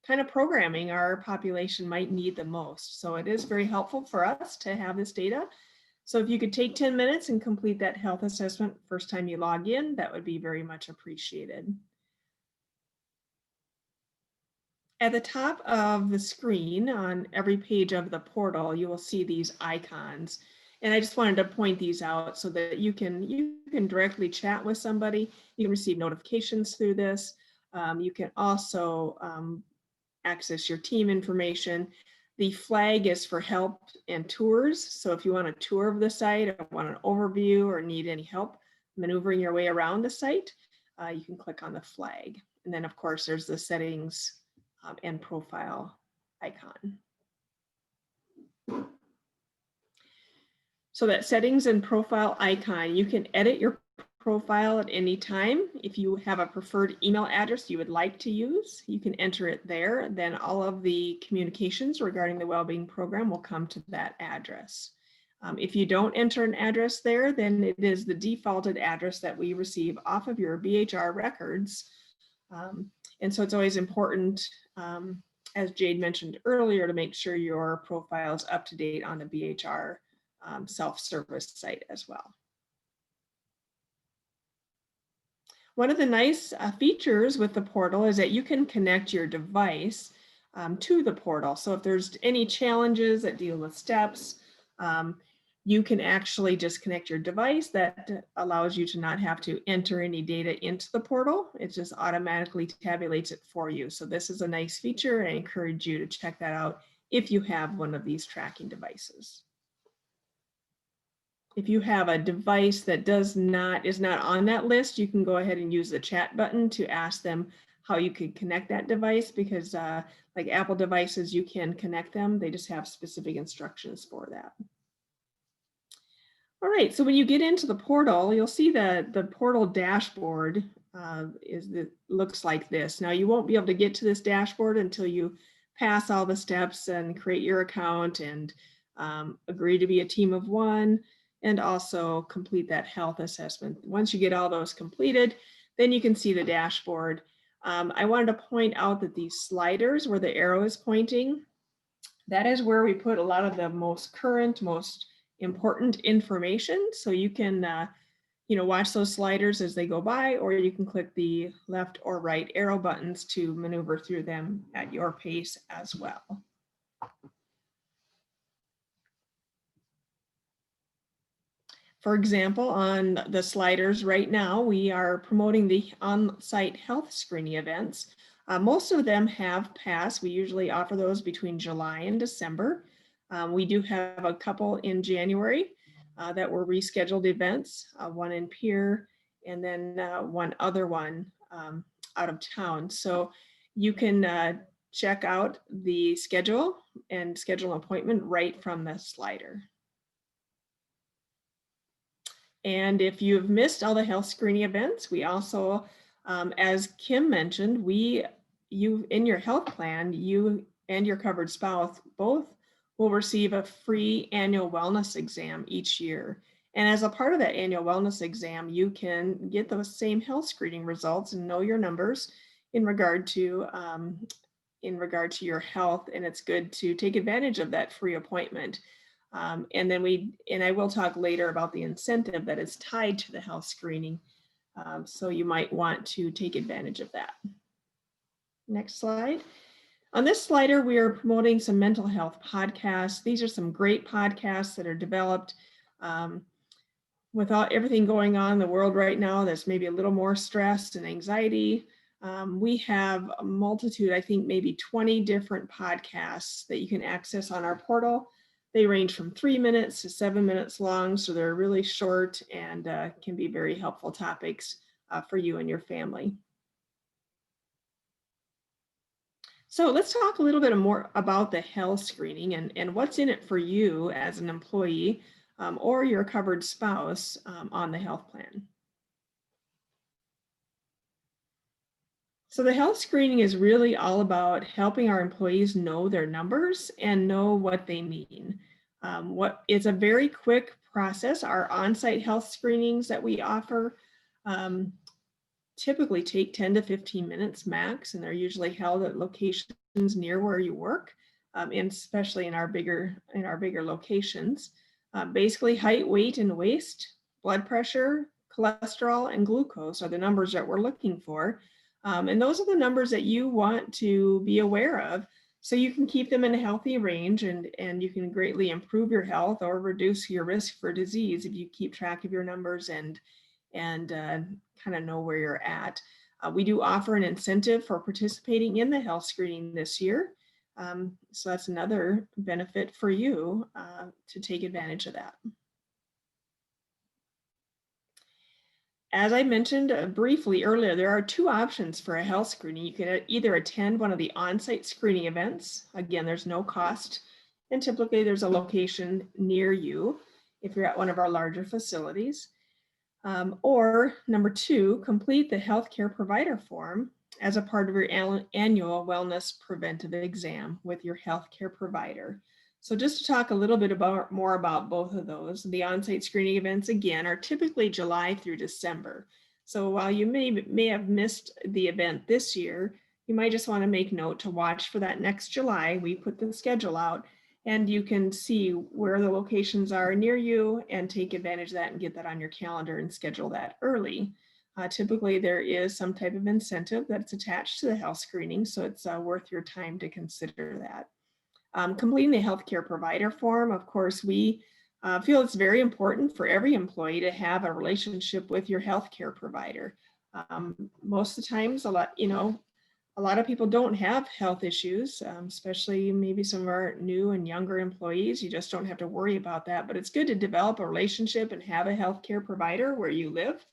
kind of programming our population might need the most. So it is very helpful for us to have this data. So if you could take 10 minutes and complete that health assessment first time you log in, that would be very much appreciated. At the top of the screen on every page of the portal, you will see these icons. And I just wanted to point these out so that you can directly chat with somebody. You can receive notifications through this. You can also access your team information. The flag is for help and tours. So if you want a tour of the site or want an overview or need any help maneuvering your way around the site, you can click on the flag. And then of course there's the settings and profile icon. So that settings and profile icon, you can edit your profile at any time. If you have a preferred email address you would like to use, you can enter it there. Then all of the communications regarding the Wellbeing Program will come to that address. If you don't enter an address there, then it is the defaulted address that we receive off of your BHR records. And so it's always important, as Jade mentioned earlier, to make sure your profile is up to date on the BHR self-service site as well. One of the nice features with the portal is that you can connect your device to the portal. So if there's any challenges that deal with steps, you can actually just connect your device. That allows you to not have to enter any data into the portal. It just automatically tabulates it for you. So this is a nice feature. I encourage you to check that out if you have one of these tracking devices. If you have a device that is not on that list, you can go ahead and use the chat button to ask them how you could connect that device, because like Apple devices, you can connect them. They just have specific instructions for that. All right, so when you get into the portal, you'll see the portal dashboard looks like this. Now you won't be able to get to this dashboard until you pass all the steps and create your account and agree to be a team of one, and also complete that health assessment. Once you get all those completed, then you can see the dashboard. I wanted to point out that these sliders where the arrow is pointing, that is where we put a lot of the most current, most important information. So you can watch those sliders as they go by, or you can click the left or right arrow buttons to maneuver through them at your pace as well. For example, on the sliders right now, we are promoting the on-site health screening events. Most of them have passed. We usually offer those between July and December. We do have a couple in January that were rescheduled events, one in Pierre and then one other one out of town. So you can check out the schedule and schedule an appointment right from the slider. And if you've missed all the health screening events, we also, as Kim mentioned, you in your health plan, you and your covered spouse both will receive a free annual wellness exam each year. And as a part of that annual wellness exam, you can get those same health screening results and know your numbers in regard to your health. And it's good to take advantage of that free appointment. And I will talk later about the incentive that is tied to the health screening. So you might want to take advantage of that. Next slide. On this slider, we are promoting some mental health podcasts. These are some great podcasts that are developed with everything going on in the world right now. There's maybe a little more stress and anxiety. We have a multitude, I think maybe 20 different podcasts that you can access on our portal. They range from 3 minutes to 7 minutes long, so they're really short and can be very helpful topics for you and your family. So let's talk a little bit more about the health screening and what's in it for you as an employee or your covered spouse on the health plan. So the health screening is really all about helping our employees know their numbers and know what they mean. It's a very quick process. Our on-site health screenings that we offer typically take 10 to 15 minutes max, and they're usually held at locations near where you work, and especially in our bigger locations. Basically, height, weight, and waist, blood pressure, cholesterol, and glucose are the numbers that we're looking for. And those are the numbers that you want to be aware of so you can keep them in a healthy range, and you can greatly improve your health or reduce your risk for disease if you keep track of your numbers and kind of know where you're at. We do offer an incentive for participating in the health screening this year. So that's another benefit for you to take advantage of that. As I mentioned briefly earlier, there are two options for a health screening. You can either attend one of the on-site screening events. Again, there's no cost, and typically there's a location near you if you're at one of our larger facilities. Or number two, complete the healthcare provider form as a part of your annual wellness preventive exam with your healthcare provider. So just to talk a little bit more about both of those, the on-site screening events again are typically July through December. So while you may have missed the event this year, you might just want to make note to watch for that next July. We put the schedule out, and you can see where the locations are near you and take advantage of that and get that on your calendar and schedule that early. Typically, there is some type of incentive that's attached to the health screening, so it's worth your time to consider that. Completing the healthcare provider form, of course, we feel it's very important for every employee to have a relationship with your healthcare provider. Most of the times, a lot of people don't have health issues, especially maybe some of our new and younger employees. You just don't have to worry about that, but it's good to develop a relationship and have a healthcare provider where you live.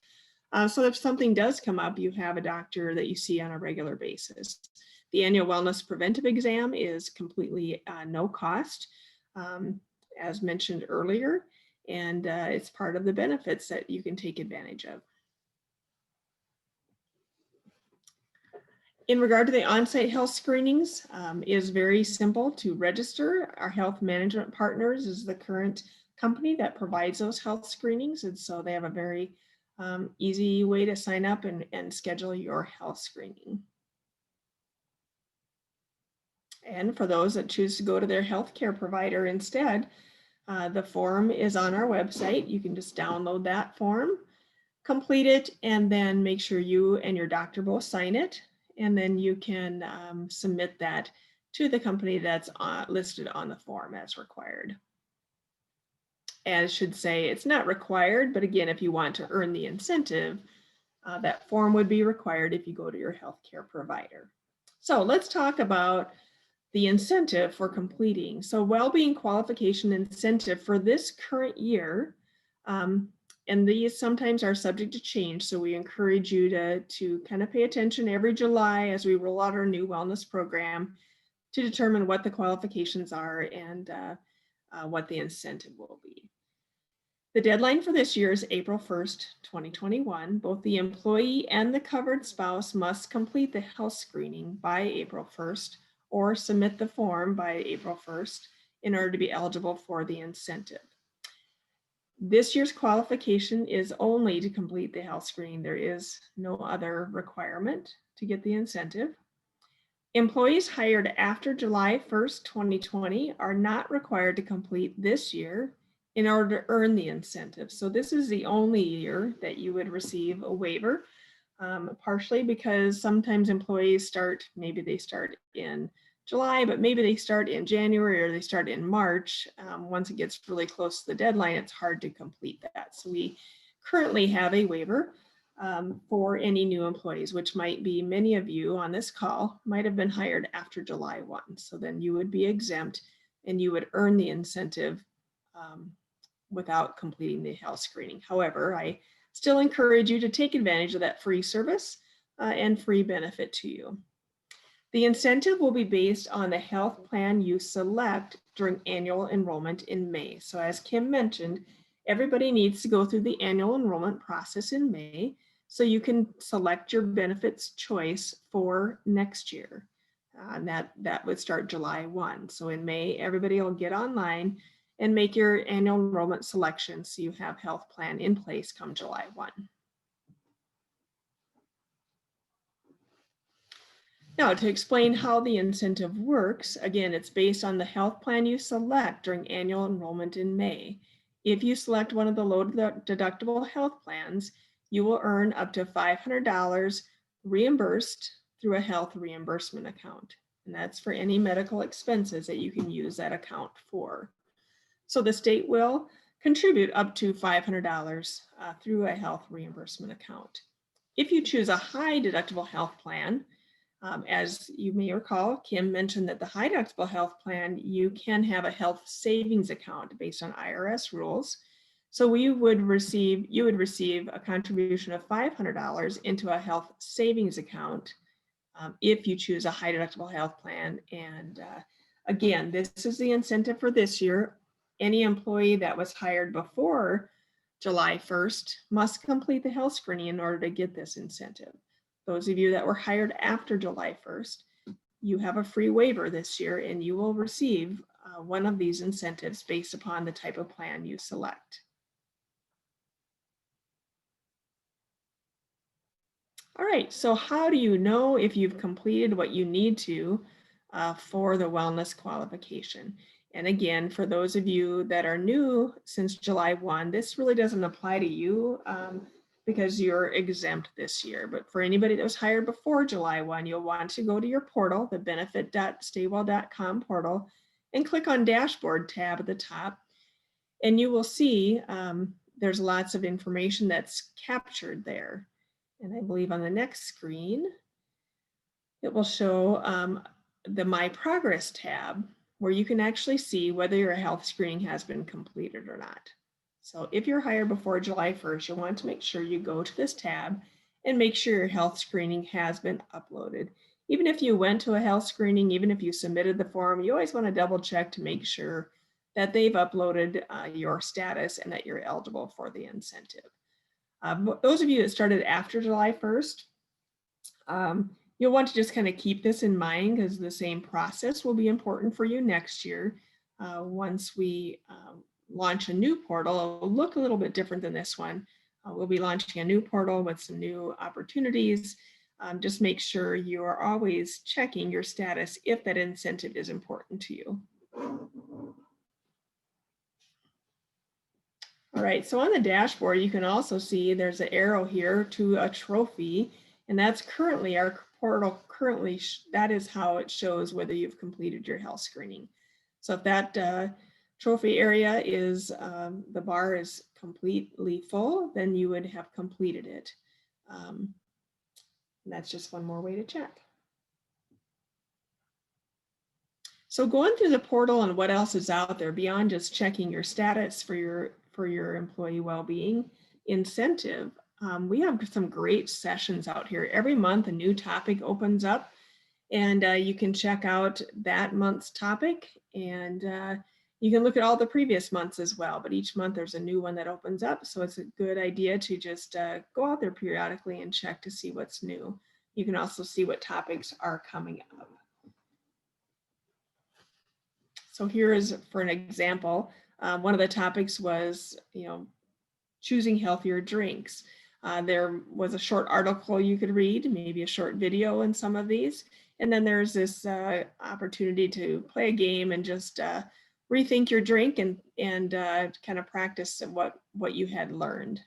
So if something does come up, you have a doctor that you see on a regular basis. The annual wellness preventive exam is completely no cost, as mentioned earlier, and it's part of the benefits that you can take advantage of. In regard to the on-site health screenings, is very simple to register. Our Health Management Partners is the current company that provides those health screenings, and so they have a very easy way to sign up and schedule your health screening. And for those that choose to go to their healthcare provider instead, the form is on our website. You can just download that form, complete it, and then make sure you and your doctor both sign it. And then you can submit that to the company that's listed on the form as required. As should say, it's not required, but again, if you want to earn the incentive, that form would be required if you go to your healthcare provider. So let's talk about the incentive for completing. So well-being qualification incentive for this current year, and these sometimes are subject to change. So we encourage you to kind of pay attention every July as we roll out our new wellness program to determine what the qualifications are and what the incentive will be. The deadline for this year is April 1st, 2021. Both the employee and the covered spouse must complete the health screening by April 1st or submit the form by April 1st in order to be eligible for the incentive. This year's qualification is only to complete the health screening. There is no other requirement to get the incentive. Employees hired after July 1st, 2020 are not required to complete this year in order to earn the incentive. So this is the only year that you would receive a waiver, partially because sometimes employees maybe they start in July, but maybe they start in January or they start in March. Once it gets really close to the deadline, it's hard to complete that. So we currently have a waiver for any new employees, which might be many of you on this call might have been hired after July 1. So then you would be exempt and you would earn the incentive without completing the health screening. However, I still encourage you to take advantage of that free service and free benefit to you. The incentive will be based on the health plan you select during annual enrollment in May. So as Kim mentioned, everybody needs to go through the annual enrollment process in May, so you can select your benefits choice for next year. And that would start July 1. So in May, everybody will get online and make your annual enrollment selection so you have health plan in place come July 1. Now, to explain how the incentive works, again, it's based on the health plan you select during annual enrollment in May. If you select one of the low deductible health plans, you will earn up to $500 reimbursed through a health reimbursement account. And that's for any medical expenses that you can use that account for. So the state will contribute up to $500 through a health reimbursement account. If you choose a high deductible health plan, as you may recall, Kim mentioned that the high deductible health plan, you can have a health savings account based on IRS rules. So you would receive a contribution of $500 into a health savings account if you choose a high deductible health plan. And again, this is the incentive for this year. Any employee that was hired before July 1st must complete the health screening in order to get this incentive. Those of you that were hired after July 1st, you have a free waiver this year and you will receive one of these incentives based upon the type of plan you select. All right, so how do you know if you've completed what you need to for the wellness qualification? And again, for those of you that are new since July 1, this really doesn't apply to you because you're exempt this year. But for anybody that was hired before July 1, you'll want to go to your portal, the benefit.staywell.com portal, and click on Dashboard tab at the top. And you will see there's lots of information that's captured there. And I believe on the next screen, it will show the My Progress tab, where you can actually see whether your health screening has been completed or not. So if you're hired before July 1st, you'll want to make sure you go to this tab and make sure your health screening has been uploaded. Even if you went to a health screening, even if you submitted the form, you always want to double check to make sure that they've uploaded your status and that you're eligible for the incentive. Those of you that started after July 1st, you'll want to just kind of keep this in mind because the same process will be important for you next year. Once we launch a new portal, it'll look a little bit different than this one. We'll be launching a new portal with some new opportunities. Just make sure you are always checking your status if that incentive is important to you. All right, so on the dashboard, you can also see there's an arrow here to a trophy, and that's currently our portal. Currently, that is how it shows whether you've completed your health screening. So if that trophy area is, the bar is completely full, then you would have completed it. And that's just one more way to check. So going through the portal and what else is out there beyond just checking your status for your employee well-being incentive, we have some great sessions out here. Every month a new topic opens up, and you can check out that month's topic, and you can look at all the previous months as well, but each month there's a new one that opens up. So it's a good idea to just go out there periodically and check to see what's new. You can also see what topics are coming up. So here is, for an example, one of the topics was, choosing healthier drinks. There was a short article you could read, maybe a short video in some of these. And then there's this opportunity to play a game and just rethink your drink and kind of practice what you had learned.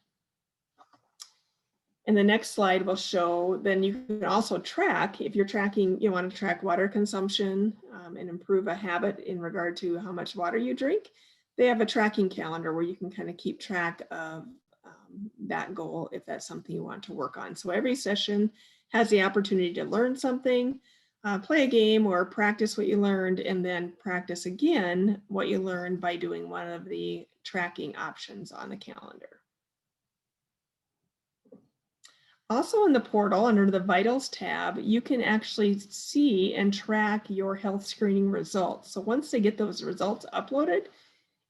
And the next slide will show, then you can also track, if you're tracking, you want to track water consumption and improve a habit in regard to how much water you drink. They have a tracking calendar where you can kind of keep track of that goal if that's something you want to work on. So every session has the opportunity to learn something, play a game or practice what you learned, and then practice again what you learned by doing one of the tracking options on the calendar. Also in the portal, under the Vitals tab, you can actually see and track your health screening results. So once they get those results uploaded,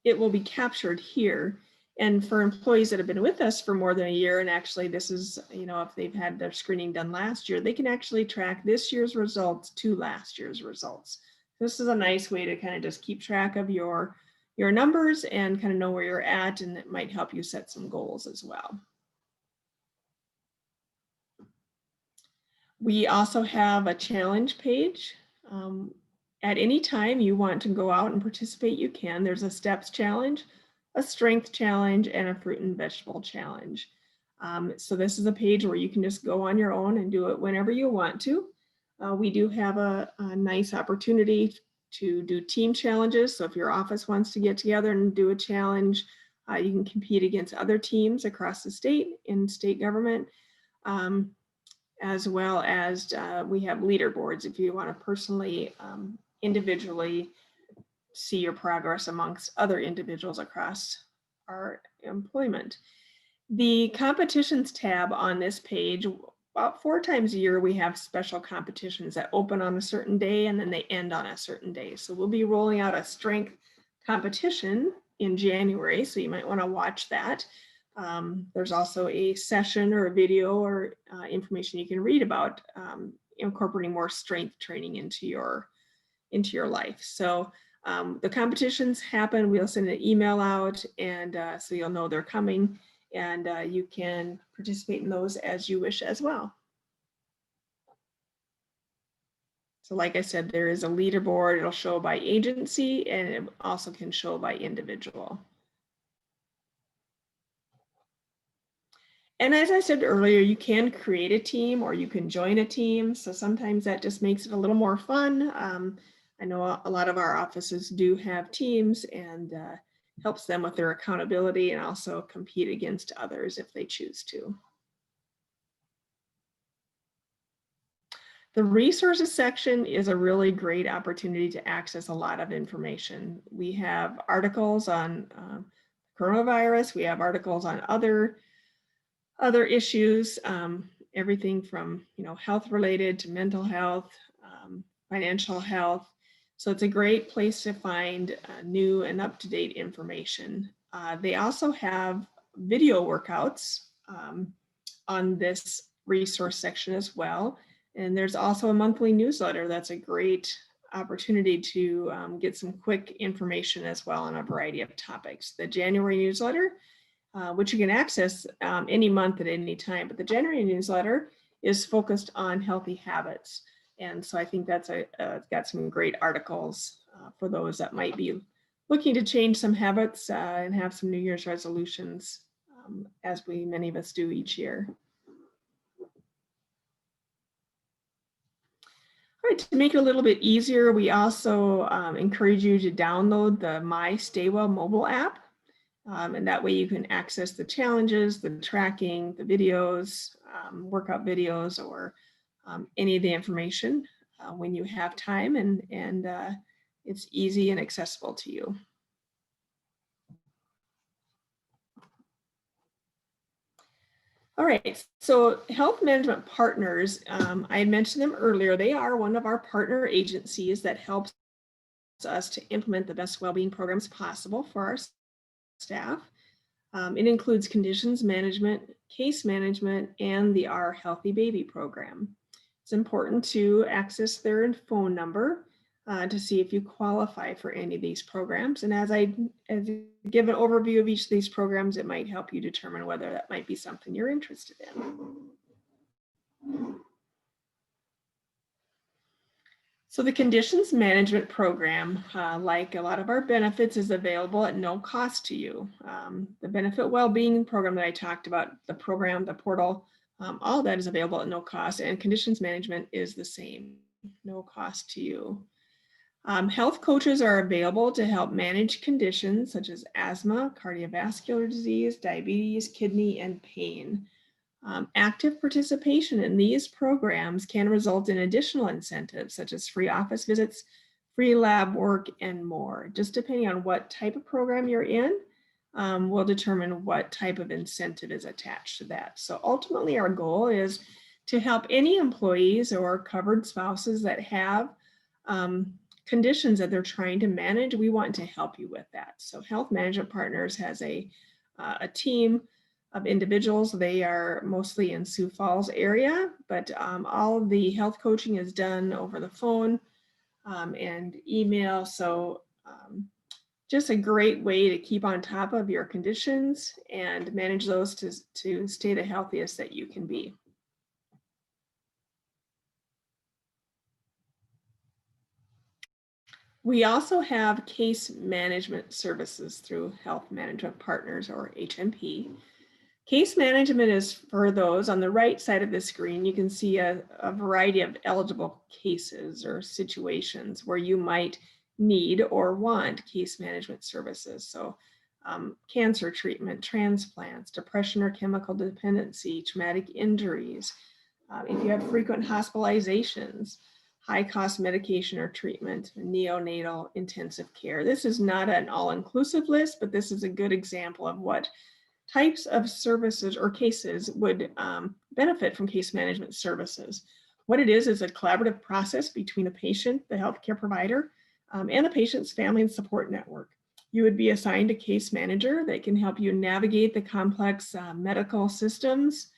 it will be captured here. And for employees that have been with us for more than a year, and actually this is, if they've had their screening done last year, they can actually track this year's results to last year's results. This is a nice way to kind of just keep track of your numbers and kind of know where you're at, and it might help you set some goals as well. We also have a challenge page. At any time you want to go out and participate, you can. There's a steps challenge, a strength challenge, and a fruit and vegetable challenge. So this is a page where you can just go on your own and do it whenever you want to. We do have a nice opportunity to do team challenges. So if your office wants to get together and do a challenge, you can compete against other teams across the state in state government. As well as we have leaderboards if you want to personally, individually see your progress amongst other individuals across our employment. The competitions tab on this page, about 4 times a year, we have special competitions that open on a certain day and then they end on a certain day. So we'll be rolling out a strength competition in January, so you might want to watch that. There's also a session or a video or information you can read about incorporating more strength training into your life. So the competitions happen, we'll send an email out, and so you'll know they're coming, and you can participate in those as you wish as well. So like I said, there is a leaderboard. It'll show by agency, and it also can show by individual. And as I said earlier, you can create a team or you can join a team. So sometimes that just makes it a little more fun. I know a lot of our offices do have teams, and helps them with their accountability and also compete against others if they choose to. The resources section is a really great opportunity to access a lot of information. We have articles on coronavirus. We have articles on other issues, everything from health related to mental health, financial health. So it's a great place to find new and up-to-date information. They also have video workouts on this resource section as well. And there's also a monthly newsletter that's a great opportunity to get some quick information as well on a variety of topics. The January newsletter, which you can access any month at any time, but the January newsletter is focused on healthy habits. And so I think that's got some great articles for those that might be looking to change some habits and have some New Year's resolutions, as many of us do each year. All right, to make it a little bit easier, we also encourage you to download the My Stay Well mobile app. And that way you can access the challenges, the tracking, the videos, workout videos, or any of the information when you have time, and it's easy and accessible to you. All right, so Health Management Partners, I had mentioned them earlier. They are one of our partner agencies that helps us to implement the best well-being programs possible for our staff. It includes conditions management, case management, and the Our Healthy Baby program. It's important to access their phone number to see if you qualify for any of these programs. And as I give an overview of each of these programs, it might help you determine whether that might be something you're interested in. So the conditions management program, like a lot of our benefits, is available at no cost to you. The benefit well-being program that I talked about, the program, the portal, all of that is available at no cost, and conditions management is the same, no cost to you. Health coaches are available to help manage conditions such as asthma, cardiovascular disease, diabetes, kidney, and pain. Active participation in these programs can result in additional incentives such as free office visits, free lab work, and more. Just depending on what type of program you're in, will determine what type of incentive is attached to that. So ultimately our goal is to help any employees or covered spouses that have conditions that they're trying to manage. We want to help you with that. So Health Management Partners has a team of individuals. They are mostly in Sioux Falls area, but all of the health coaching is done over the phone and email. So just a great way to keep on top of your conditions and manage those to stay the healthiest that you can be. We also have case management services through Health Management Partners, or HMP. Case management is for those on the right side of the screen. You can see a variety of eligible cases or situations where you might need or want case management services. So cancer treatment, transplants, depression or chemical dependency, traumatic injuries, if you have frequent hospitalizations, high cost medication or treatment, neonatal intensive care. This is not an all-inclusive list, but this is a good example of what types of services or cases would benefit from case management services. What it is a collaborative process between a patient, the healthcare provider, and the patient's family and support network. You would be assigned a case manager that can help you navigate the complex medical systems,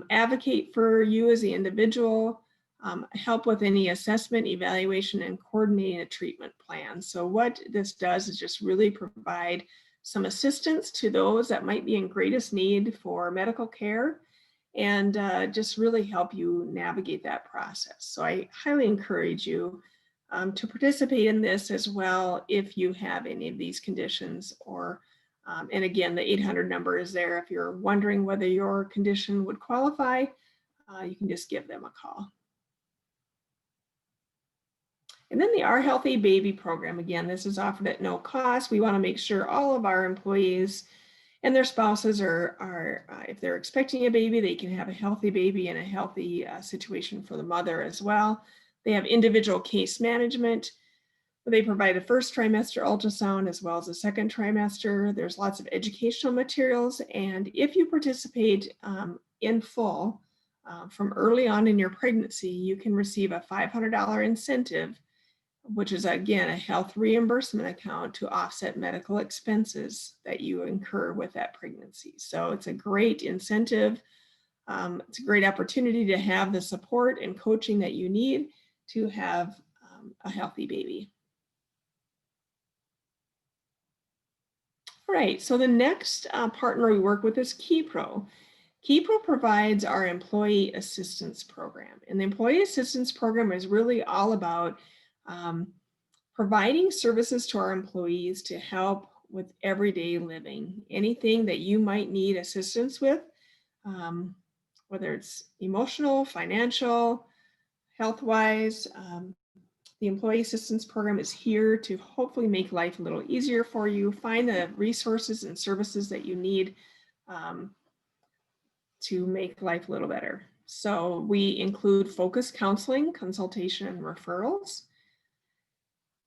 advocate for you as the individual, help with any assessment, evaluation, and coordinating a treatment plan. So what this does is just really provide some assistance to those that might be in greatest need for medical care and just really help you navigate that process. So I highly encourage you to participate in this as well if you have any of these conditions, or and again, the 800 number is there. If you're wondering whether your condition would qualify, you can just give them a call. And then the Our Healthy Baby program, again, this is offered at no cost. We want to make sure all of our employees and their spouses are if they're expecting a baby, they can have a healthy baby and a healthy situation for the mother as well. They have individual case management. They provide a first trimester ultrasound as well as a second trimester. There's lots of educational materials. And if you participate in full from early on in your pregnancy, you can receive a $500 incentive, which is again a health reimbursement account to offset medical expenses that you incur with that pregnancy. So it's a great incentive. It's a great opportunity to have the support and coaching that you need to have a healthy baby. All right, so the next partner we work with is KeyPro. KeyPro provides our employee assistance program, and the employee assistance program is really all about providing services to our employees to help with everyday living. Anything that you might need assistance with, whether it's emotional, financial, health-wise, the employee assistance program is here to hopefully make life a little easier for you, find the resources and services that you need to make life a little better. So we include focused counseling, consultation, and referrals,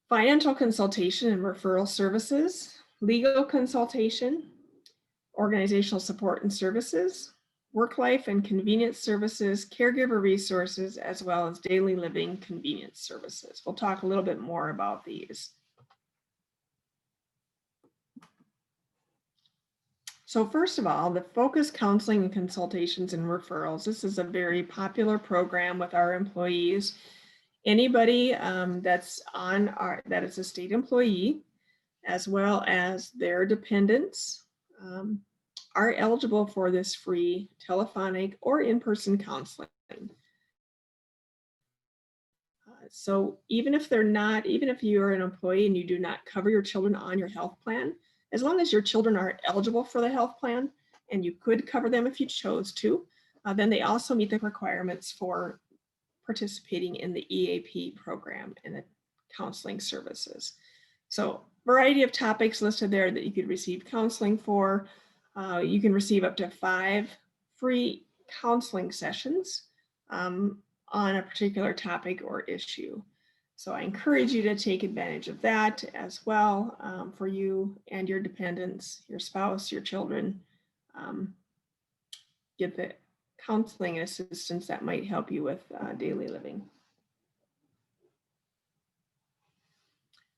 financial consultation and referral services, legal consultation, organizational support and services, work life and convenience services, caregiver resources, as well as daily living convenience services. We'll talk a little bit more about these. So first of all, the focused counseling and consultations and referrals. This is a very popular program with our employees. Anybody that is a state employee, as well as their dependents, are eligible for this free telephonic or in-person counseling. So even if you're an employee and you do not cover your children on your health plan, as long as your children are eligible for the health plan and you could cover them if you chose to, then they also meet the requirements for participating in the EAP program and the counseling services. So variety of topics listed there that you could receive counseling for. You can receive up to 5 free counseling sessions on a particular topic or issue. So I encourage you to take advantage of that as well for you and your dependents, your spouse, your children. Get the counseling and assistance that might help you with daily living.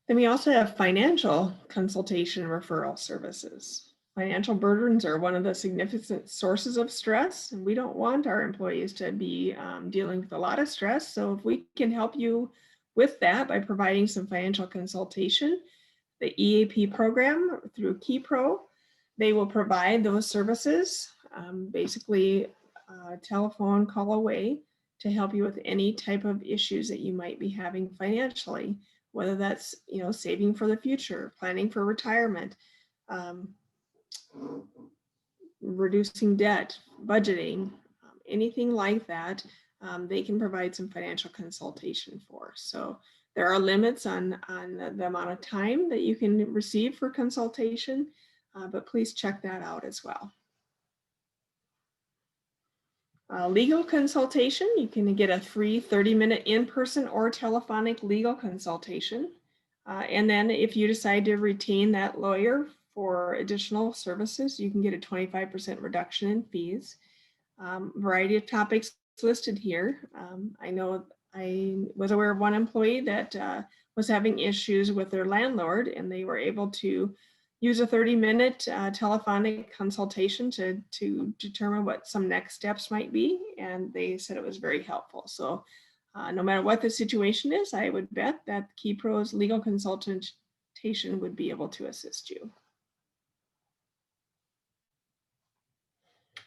Then we also have financial consultation and referral services. Financial burdens are one of the significant sources of stress, and we don't want our employees to be dealing with a lot of stress. So if we can help you with that by providing some financial consultation, the EAP program through KeyPro, they will provide those services, basically a telephone call away to help you with any type of issues that you might be having financially, whether that's, you know, saving for the future, planning for retirement, reducing debt, budgeting, anything like that, they can provide some financial consultation for. So there are limits on the amount of time that you can receive for consultation, but please check that out as well. Legal consultation, you can get a free 30-minute in-person or telephonic legal consultation. And then if you decide to retain that lawyer for additional services, you can get a 25% reduction in fees. Variety of topics listed here. I know I was aware of one employee that was having issues with their landlord, and they were able to use a 30-minute telephonic consultation to determine what some next steps might be. And they said it was very helpful. So no matter what the situation is, I would bet that KeyPro's legal consultation would be able to assist you.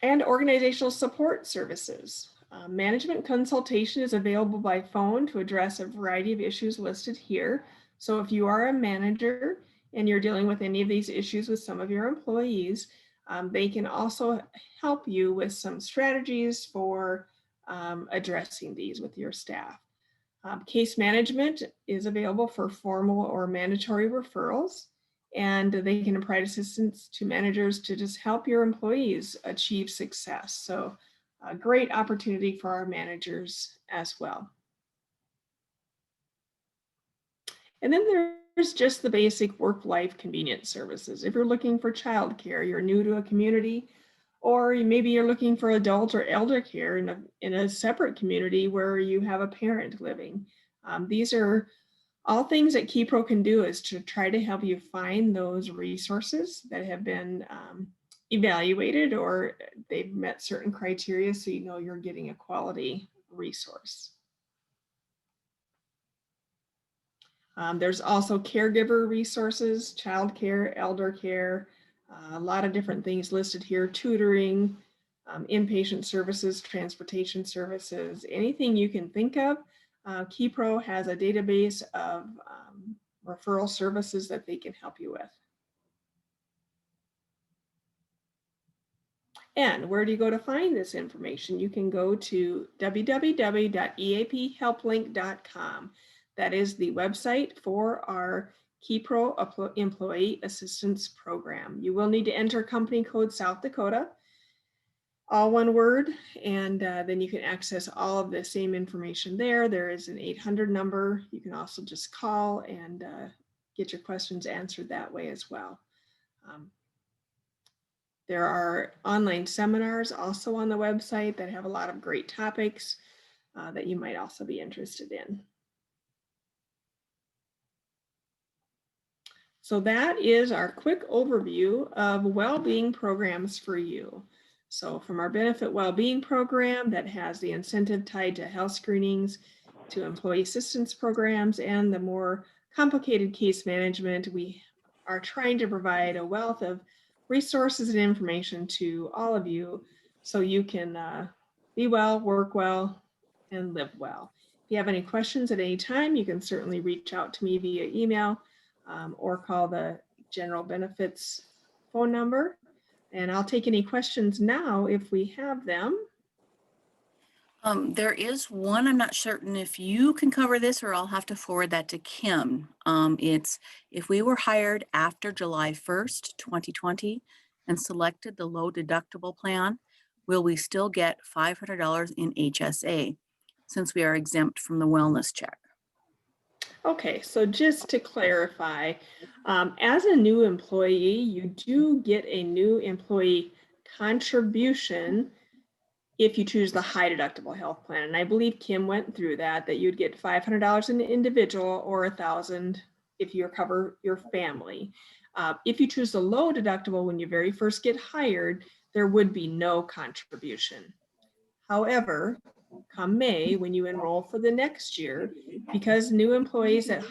And organizational support services. Management consultation is available by phone to address a variety of issues listed here. So if you are a manager and you're dealing with any of these issues with some of your employees, they can also help you with some strategies for addressing these with your staff. Case management is available for formal or mandatory referrals, and they can provide assistance to managers to just help your employees achieve success. So a great opportunity for our managers as well. And then there's just the basic work-life convenience services. If you're looking for childcare, you're new to a community, or maybe you're looking for adult or elder care in a separate community where you have a parent living. These are all things that KeyPro can do, is to try to help you find those resources that have been evaluated or they've met certain criteria, so you know you're getting a quality resource. There's also caregiver resources, childcare, elder care, a lot of different things listed here, tutoring, inpatient services, transportation services, anything you can think of. KeyPro has a database of referral services that they can help you with. And where do you go to find this information? You can go to www.eaphelplink.com. That is the website for our KeyPro Employee Assistance Program. You will need to enter company code South Dakota, all one word, and then you can access all of the same information there. There is an 800 number. You can also just call and get your questions answered that way as well. There are online seminars also on the website that have a lot of great topics that you might also be interested in. So that is our quick overview of well-being programs for you. So from our benefit well-being program that has the incentive tied to health screenings, to employee assistance programs, and the more complicated case management, we are trying to provide a wealth of resources and information to all of you so you can be well, work well, and live well. If you have any questions at any time, you can certainly reach out to me via email or call the general benefits phone number. And I'll take any questions now if we have them. There is one. I'm not certain if you can cover this or I'll have to forward that to Kim. It's if we were hired after July 1st, 2020 and selected the low deductible plan, will we still get $500 in HSA since we are exempt from the wellness check? Okay, so just to clarify, as a new employee, you do get a new employee contribution if you choose the high deductible health plan. And I believe Kim went through that you'd get $500 in the individual or $1,000 if you cover your family. If you choose the low deductible, when you very first get hired, there would be no contribution. However, come May, when you enroll for the next year, because new employees that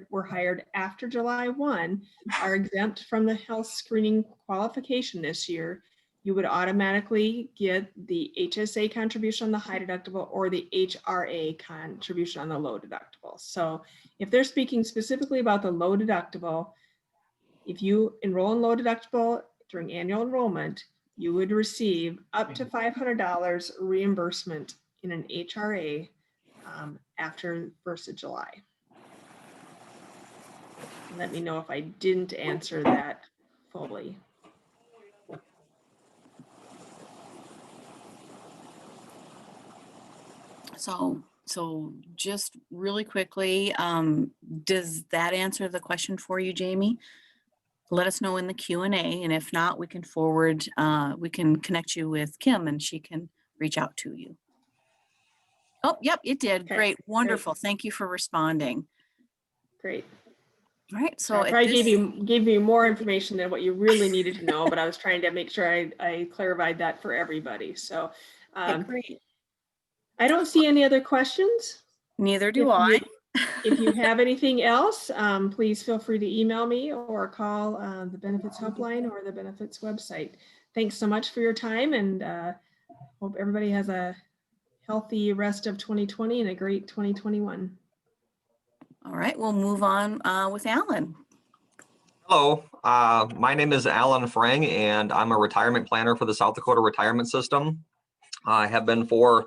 were hired after July 1 are exempt from the health screening qualification this year, you would automatically get the HSA contribution on the high deductible or the HRA contribution on the low deductible. So if they're speaking specifically about the low deductible, if you enroll in low deductible during annual enrollment, you would receive up to $500 reimbursement in an HRA after 1st of July. Let me know if I didn't answer that fully. So just really quickly, does that answer the question for you, Jamie? Let us know in the Q&A, and if not, we can we can connect you with Kim and she can reach out to you. Oh, yep, it did. Okay, Great. Wonderful. Thank you for responding. Great. All right. So I probably gave you more information than what you really needed to know, but I was trying to make sure I clarified that for everybody. So great. I don't see any other questions. Neither do I. If you have anything else, please feel free to email me or call the benefits helpline or the benefits website. Thanks so much for your time, and hope everybody has a healthy rest of 2020 and a great 2021. All right, we'll move on with Alan. Hello, my name is Alan Frang, and I'm a retirement planner for the South Dakota Retirement System. I have been for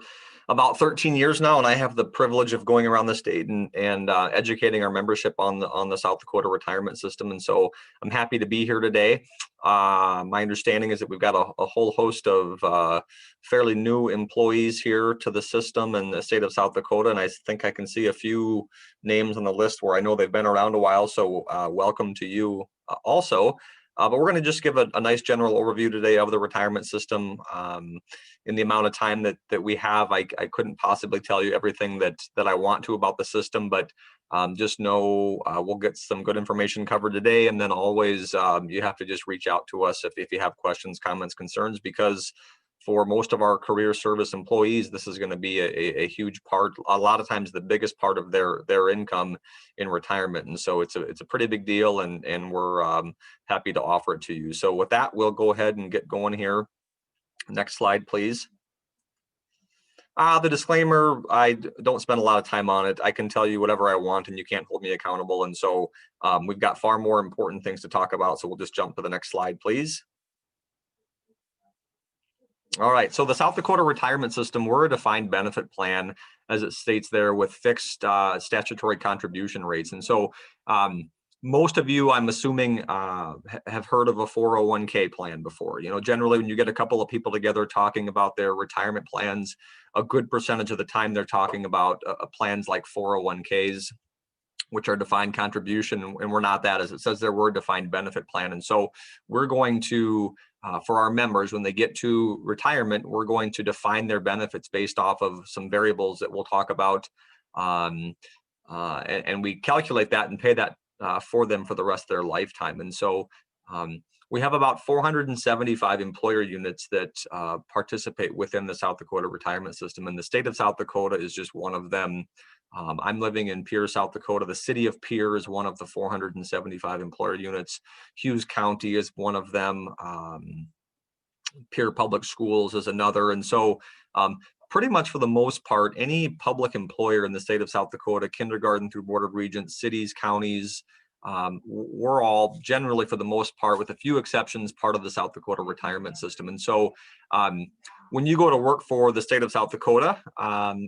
about 13 years now, and I have the privilege of going around the state and educating our membership on the South Dakota Retirement System. And so I'm happy to be here today. My understanding is that we've got a whole host of fairly new employees here to the system in the state of South Dakota, and I think I can see a few names on the list where I know they've been around a while. So welcome to you also. But we're going to just give a nice general overview today of the retirement system. In the amount of time that we have, I couldn't possibly tell you everything that I want to about the system, but just know we'll get some good information covered today. And then always you have to just reach out to us if you have questions, comments, concerns, because for most of our career service employees, this is going to be a huge part, a lot of times the biggest part of their income in retirement. And so it's a pretty big deal, and we're happy to offer it to you. So with that, we'll go ahead and get going here. Next slide, please. The disclaimer, I don't spend a lot of time on it. I can tell you whatever I want and you can't hold me accountable. And so we've got far more important things to talk about. So we'll just jump to the next slide, please. All right, so the South Dakota Retirement System, we're a defined benefit plan, as it states there, with fixed statutory contribution rates. And so most of you, I'm assuming, have heard of a 401k plan before. You know, generally when you get a couple of people together talking about their retirement plans, a good percentage of the time they're talking about plans like 401ks, which are defined contribution, and we're not that, as it says there, we're a defined benefit plan. And so we're going to, for our members, when they get to retirement, we're going to define their benefits based off of some variables that we'll talk about. And we calculate that and pay that for them for the rest of their lifetime. And so we have about 475 employer units that participate within the South Dakota Retirement System, and the state of South Dakota is just one of them. I'm living in Pierre, South Dakota. The city of Pierre is one of the 475 employer units. Hughes County is one of them. Pierre Public Schools is another. And so pretty much for the most part, any public employer in the state of South Dakota, kindergarten through Board of Regents, cities, counties, we're all generally, for the most part, with a few exceptions, part of the South Dakota Retirement System. And so when you go to work for the state of South Dakota,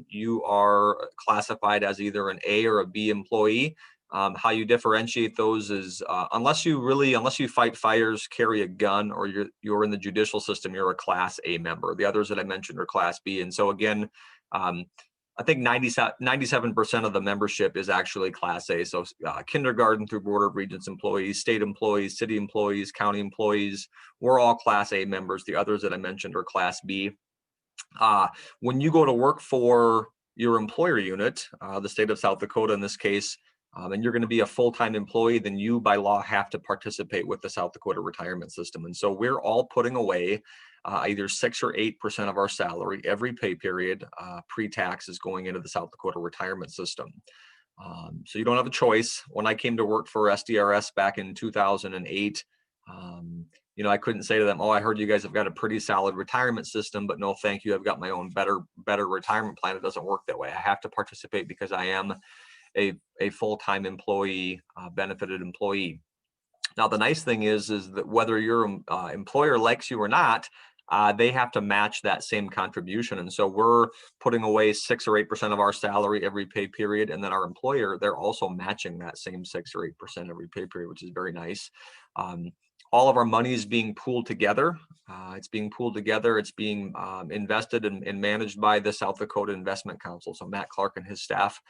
you are classified as either an A or a B employee. How you differentiate those is unless you fight fires, carry a gun, or you're in the judicial system, you're a Class A member. The others that I mentioned are Class B. And so again, I think 97% of the membership is actually Class A. So kindergarten through Board of Regents employees, state employees, city employees, county employees, we're all Class A members. The others that I mentioned are Class B. When you go to work for your employer unit, the state of South Dakota in this case, and you're going to be a full-time employee, then you by law have to participate with the South Dakota retirement system. And so we're all putting away either 6 or 8% of our salary every pay period, pre-tax, is going into the South Dakota retirement system. So you don't have a choice. When I came to work for SDRS back in 2008, I couldn't say to them, oh, I heard you guys have got a pretty solid retirement system, but no, thank you. I've got my own better retirement plan. It doesn't work that way. I have to participate because I am a full-time employee, benefited employee. Now, the nice thing is that whether your employer likes you or not, they have to match that same contribution. And so we're putting away 6 or 8% of our salary every pay period. And then our employer, they're also matching that same 6 or 8% every pay period, which is very nice. All of our money is being pooled together. It's being pooled together. It's being invested and managed by the South Dakota Investment Council. So Matt Clark and his staff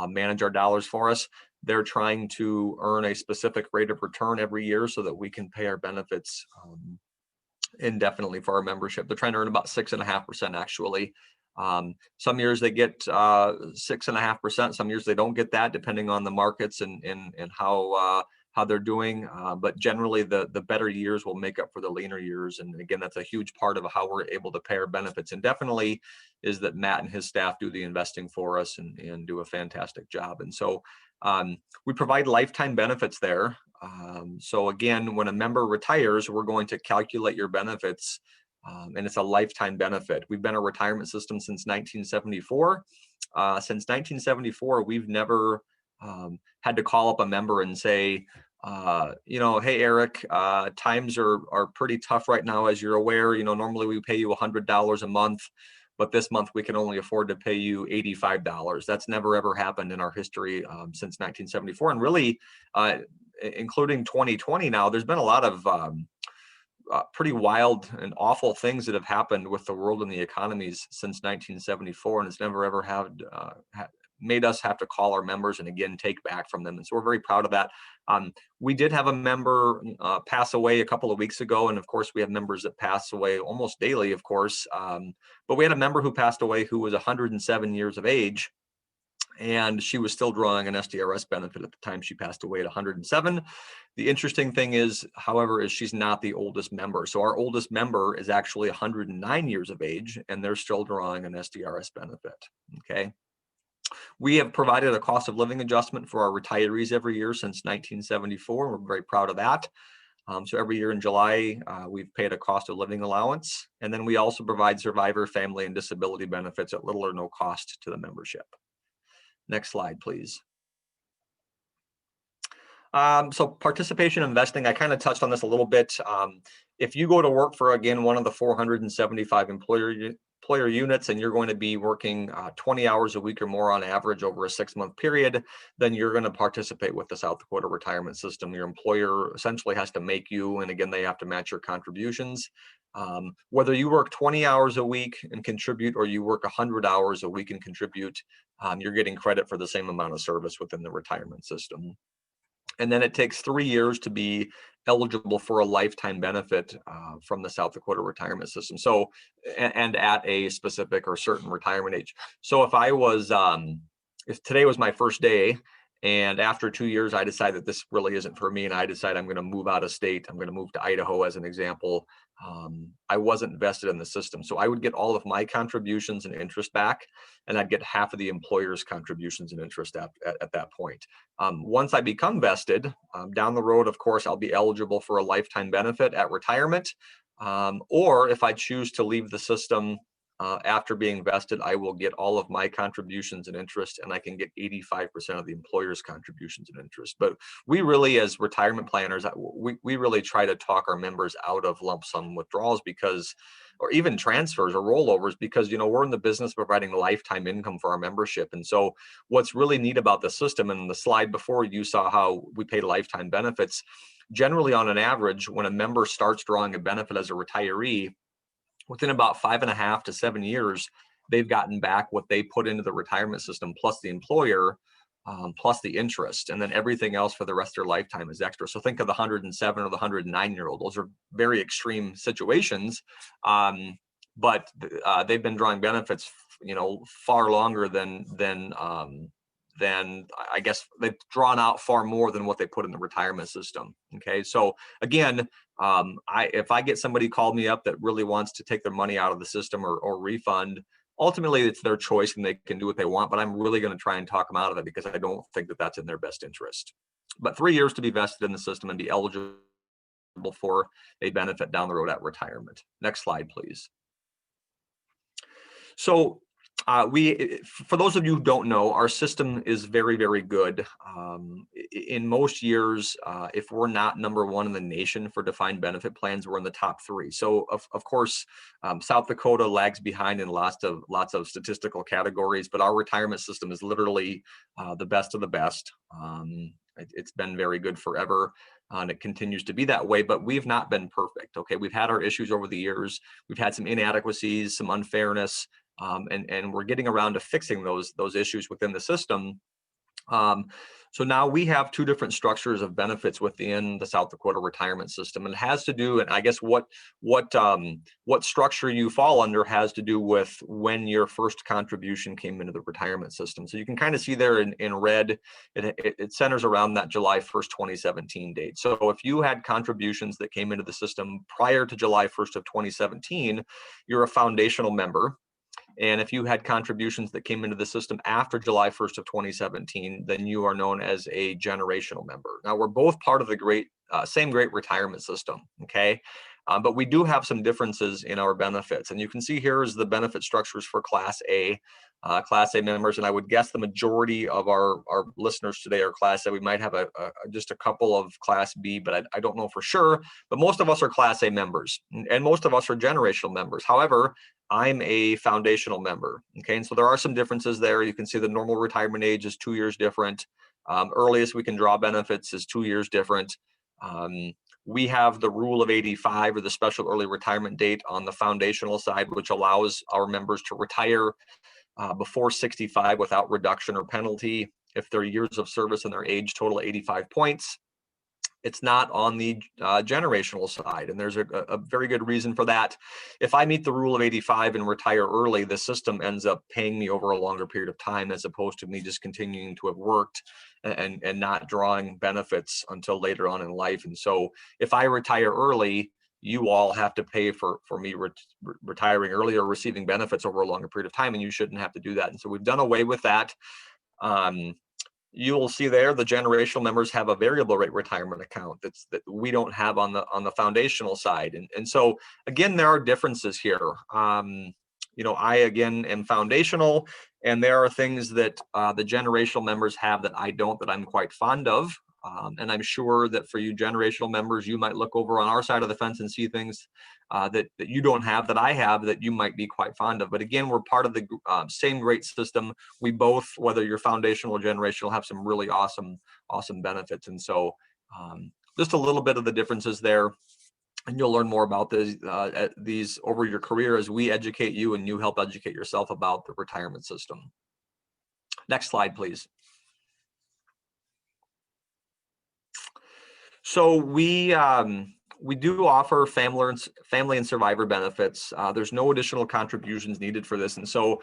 manage our dollars for us. They're trying to earn a specific rate of return every year so that we can pay our benefits indefinitely for our membership. They're trying to earn about 6.5% actually. Some years they get 6.5%. Some years they don't get that, depending on the markets and how they're doing. But generally the better years will make up for the leaner years. And again, that's a huge part of how we're able to pay our benefits indefinitely, is that Matt and his staff do the investing for us and do a fantastic job. And so we provide lifetime benefits there. So again, when a member retires, we're going to calculate your benefits, and it's a lifetime benefit. We've been a retirement system since 1974. Since 1974, we've never had to call up a member and say, hey, Eric, times are pretty tough right now, as you're aware. Normally we pay you $100 a month, but this month we can only afford to pay you $85. That's never ever happened in our history since 1974. And really, including 2020 now, there's been a lot of pretty wild and awful things that have happened with the world and the economies since 1974. And it's never ever made us have to call our members and again take back from them. And so we're very proud of that. We did have a member pass away a couple of weeks ago, and of course we have members that pass away almost daily, of course. But we had a member who passed away who was 107 years of age, and she was still drawing an SDRS benefit at the time she passed away at 107. The interesting thing is, however, is she's not the oldest member. So our oldest member is actually 109 years of age, and they're still drawing an SDRS benefit. Okay. We have provided a cost of living adjustment for our retirees every year since 1974. We're very proud of that. So every year in July, we've paid a cost of living allowance. And then we also provide survivor, family, and disability benefits at little or no cost to the membership. Next slide, please. So participation investing, I kind of touched on this a little bit. If you go to work for, again, one of the 475 employer units, and you're going to be working 20 hours a week or more on average over a 6-month period, then you're going to participate with the South Dakota retirement system. Your employer essentially has to make you, and again, they have to match your contributions. Whether you work 20 hours a week and contribute, or you work 100 hours a week and contribute, you're getting credit for the same amount of service within the retirement system. And then it takes 3 years to be eligible for a lifetime benefit from the South Dakota retirement system. So, and at a specific or certain retirement age. So if today was my first day, and after 2 years, I decide that this really isn't for me, and I decide I'm going to move out of state, I'm going to move to Idaho as an example, I wasn't vested in the system. So I would get all of my contributions and interest back, and I'd get half of the employer's contributions and interest at that point. Once I become vested, down the road, of course, I'll be eligible for a lifetime benefit at retirement. Or if I choose to leave the system after being vested, I will get all of my contributions and interest, and I can get 85% of the employer's contributions and interest. But we really, as retirement planners, we really try to talk our members out of lump sum withdrawals, because, or even transfers or rollovers, because, you know, we're in the business of providing lifetime income for our membership. And so what's really neat about the system, and the slide before you saw how we pay lifetime benefits, generally on an average, when a member starts drawing a benefit as a retiree, within about 5.5 to 7 years, they've gotten back what they put into the retirement system, plus the employer, plus the interest, and then everything else for the rest of their lifetime is extra. So think of the 107 or the 109-year-old. Those are very extreme situations, but they've been drawing benefits, you know, far longer than I guess they've drawn out far more than what they put in the retirement system. Okay, so again, if I get somebody called me up that really wants to take their money out of the system or refund, ultimately it's their choice and they can do what they want, but I'm really going to try and talk them out of it, because I don't think that that's in their best interest. But 3 years to be vested in the system and be eligible for a benefit down the road at retirement. Next slide, please. So for those of you who don't know, our system is very, very good. In most years, if we're not #1 in the nation for defined benefit plans, we're in the top 3. So of course, South Dakota lags behind in lots of statistical categories, but our retirement system is literally the best of the best. It's been very good forever, and it continues to be that way, but we've not been perfect. Okay, we've had our issues over the years. We've had some inadequacies, some unfairness, and we're getting around to fixing those issues within the system. So now we have 2 different structures of benefits within the South Dakota retirement system, and it has to do, and I guess what structure you fall under has to do with when your first contribution came into the retirement system. So you can kind of see there in red, it centers around that July 1st, 2017 date. So if you had contributions that came into the system prior to July 1st of 2017, you're a foundational member. And if you had contributions that came into the system after July 1st of 2017, then you are known as a generational member. Now, we're both part of the same great retirement system, okay? But we do have some differences in our benefits. And you can see here is the benefit structures for Class A members. And I would guess the majority of our listeners today are Class A. We might have just a couple of Class B, but I don't know for sure. But most of us are Class A members, and most of us are generational members. However, I'm a foundational member, okay? And so there are some differences there. You can see the normal retirement age is 2 years different. Earliest we can draw benefits is 2 years different. We have the rule of 85, or the special early retirement date, on the foundational side, which allows our members to retire before 65 without reduction or penalty if their years of service and their age total 85 points. It's not on the generational side, and there's a very good reason for that. If I meet the rule of 85 and retire early, the system ends up paying me over a longer period of time, as opposed to me just continuing to have worked and not drawing benefits until later on in life. And so if I retire early, you all have to pay for me retiring early or receiving benefits over a longer period of time, and you shouldn't have to do that. And so we've done away with that. You will see there the generational members have a variable rate retirement account that we don't have on the foundational side. And so again, there are differences here. You know, I again am foundational, and there are things that the generational members have that I don't, that I'm quite fond of. And I'm sure that for you generational members, you might look over on our side of the fence and see things that you don't have, that I have, that you might be quite fond of. But again, we're part of the same great system. We both, whether you're foundational or generational, have some really awesome benefits. And so just a little bit of the differences there. And you'll learn more about these over your career as we educate you and you help educate yourself about the retirement system. Next slide, please. So we do offer family and survivor benefits. There's no additional contributions needed for this. And so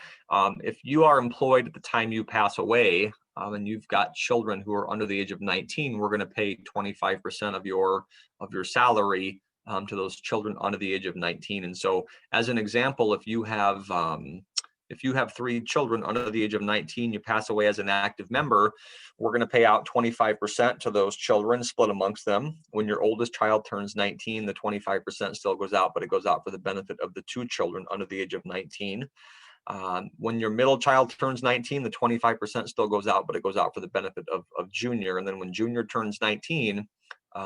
if you are employed at the time you pass away, and you've got children who are under the age of 19, we're going to pay 25% of your salary to those children under the age of 19. And so as an example, if you have if you have 3 children under the age of 19, you pass away as an active member, we're going to pay out 25% to those children, split amongst them. When your oldest child turns 19, the 25% still goes out, but it goes out for the benefit of the 2 children under the age of 19. When your middle child turns 19, the 25% still goes out, but it goes out for the benefit of junior. And then when junior turns 19,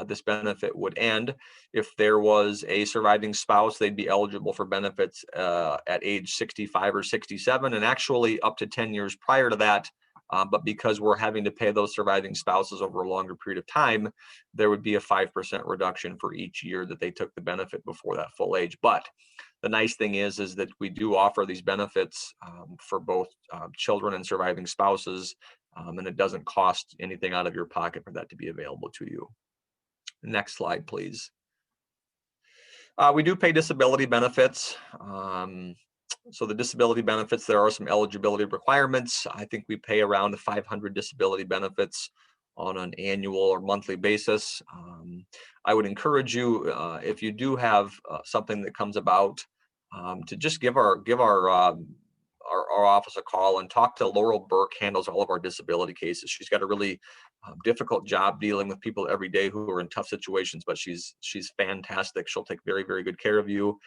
this benefit would end. If there was a surviving spouse, they'd be eligible for benefits at age 65 or 67, and actually up to 10 years prior to that. But because we're having to pay those surviving spouses over a longer period of time, there would be a 5% reduction for each year that they took the benefit before that full age. But the nice thing is that we do offer these benefits for both children and surviving spouses, and it doesn't cost anything out of your pocket for that to be available to you. Next slide, please. We do pay disability benefits. So the disability benefits, there are some eligibility requirements. I think we pay around 500 disability benefits on an annual or monthly basis. I would encourage you, if you do have something that comes about, to just give our office a call and talk to Laurel Burke. Handles all of our disability cases. She's got a really difficult job dealing with people every day who are in tough situations, but she's fantastic. She'll take very, very good care of you.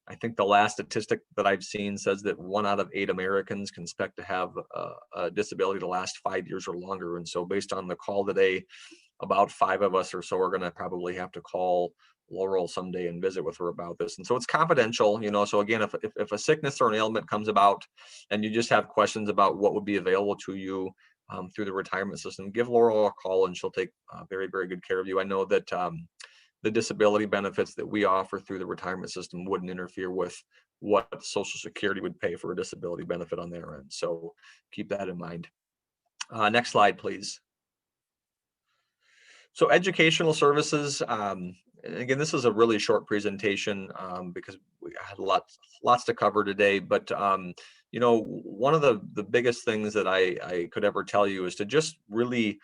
I think the last statistic that I've seen says that 1 out of 8 Americans can expect to have a disability to last 5 years or longer. And so based on the call today, about 5 of us or so are going to probably have to call Laurel someday and visit with her about this. And so it's confidential, you know. So again, if a sickness or an ailment comes about and you just have questions about what would be available to you through the retirement system, give Laurel a call and she'll take very, very good care of you. I know that the disability benefits that we offer through the retirement system wouldn't interfere with what Social Security would pay for a disability benefit on their end. So keep that in mind. Next slide, please. So educational services, again, this is a really short presentation because we had lots to cover today, but you know, one of the biggest things that I could ever tell you is to just really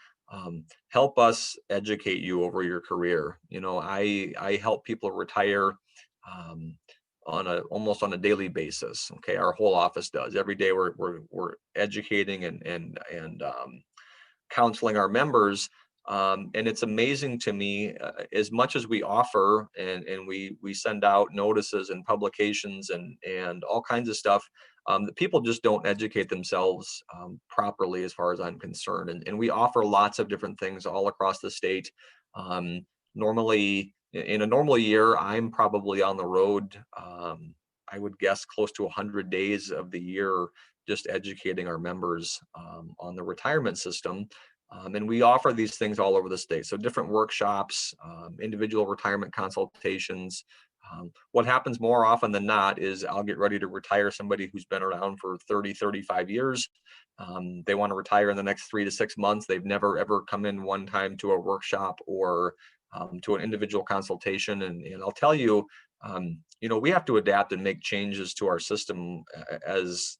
help us educate you over your career. You know, I help people retire almost on a daily basis. Okay, our whole office does. Every day we're educating and counseling our members. And it's amazing to me, as much as we offer and we send out notices and publications and all kinds of stuff, that people just don't educate themselves properly as far as I'm concerned. And we offer lots of different things all across the state. Normally, in a normal year, I'm probably on the road, I would guess close to 100 days of the year, just educating our members on the retirement system. And we offer these things all over the state. So different workshops, individual retirement consultations. What happens more often than not is I'll get ready to retire somebody who's been around for 30, 35 years. They want to retire in the next 3 to 6 months. They've never, ever come in one time to a workshop or to an individual consultation. And I'll tell you, you know, we have to adapt and make changes to our system as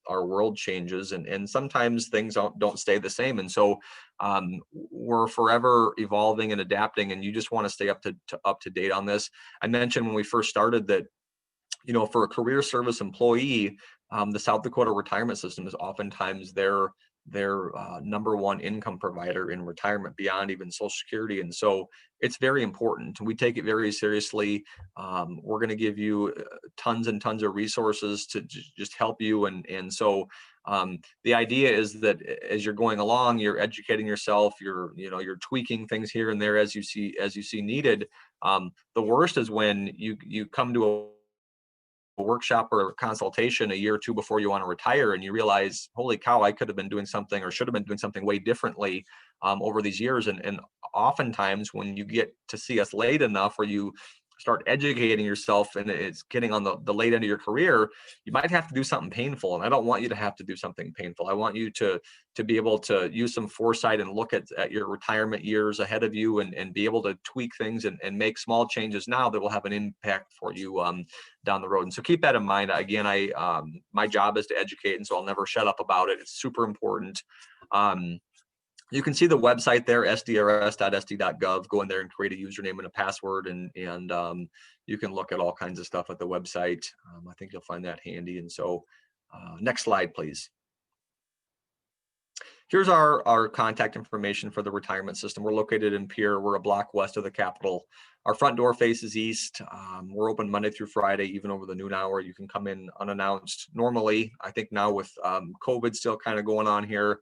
our world changes, and sometimes things don't stay the same. And so we're forever evolving and adapting, and you just want to stay up to date on this. I mentioned when we first started that, you know, for a career service employee, the South Dakota retirement system is oftentimes their number one income provider in retirement, beyond even Social Security. And so it's very important. We take it very seriously. We're going to give you tons and tons of resources to just help you. And so the idea is that as you're going along, you're educating yourself, you're tweaking things here and there as you see needed. The worst is when you come to a workshop or a consultation a year or two before you want to retire, and you realize, holy cow, I could have been doing something or should have been doing something way differently over these years. And oftentimes when you get to see us late enough, or you start educating yourself and it's getting on the late end of your career, you might have to do something painful. And I don't want you to have to do something painful. I want you to be able to use some foresight and look at your retirement years ahead of you and be able to tweak things and make small changes now that will have an impact for you down the road. And so keep that in mind. Again, my job is to educate, and so I'll never shut up about it. It's super important. You can see the website there, sdrs.sd.gov. Go in there and create a username and a password, and you can look at all kinds of stuff at the website. I think you'll find that handy. And so Next slide, please. Here's our contact information for the retirement system. We're located in Pierre. We're a block west of the Capitol. Our front door faces east. We're open Monday through Friday, even over the noon hour. You can come in unannounced. Normally, I think now with COVID still kind of going on here,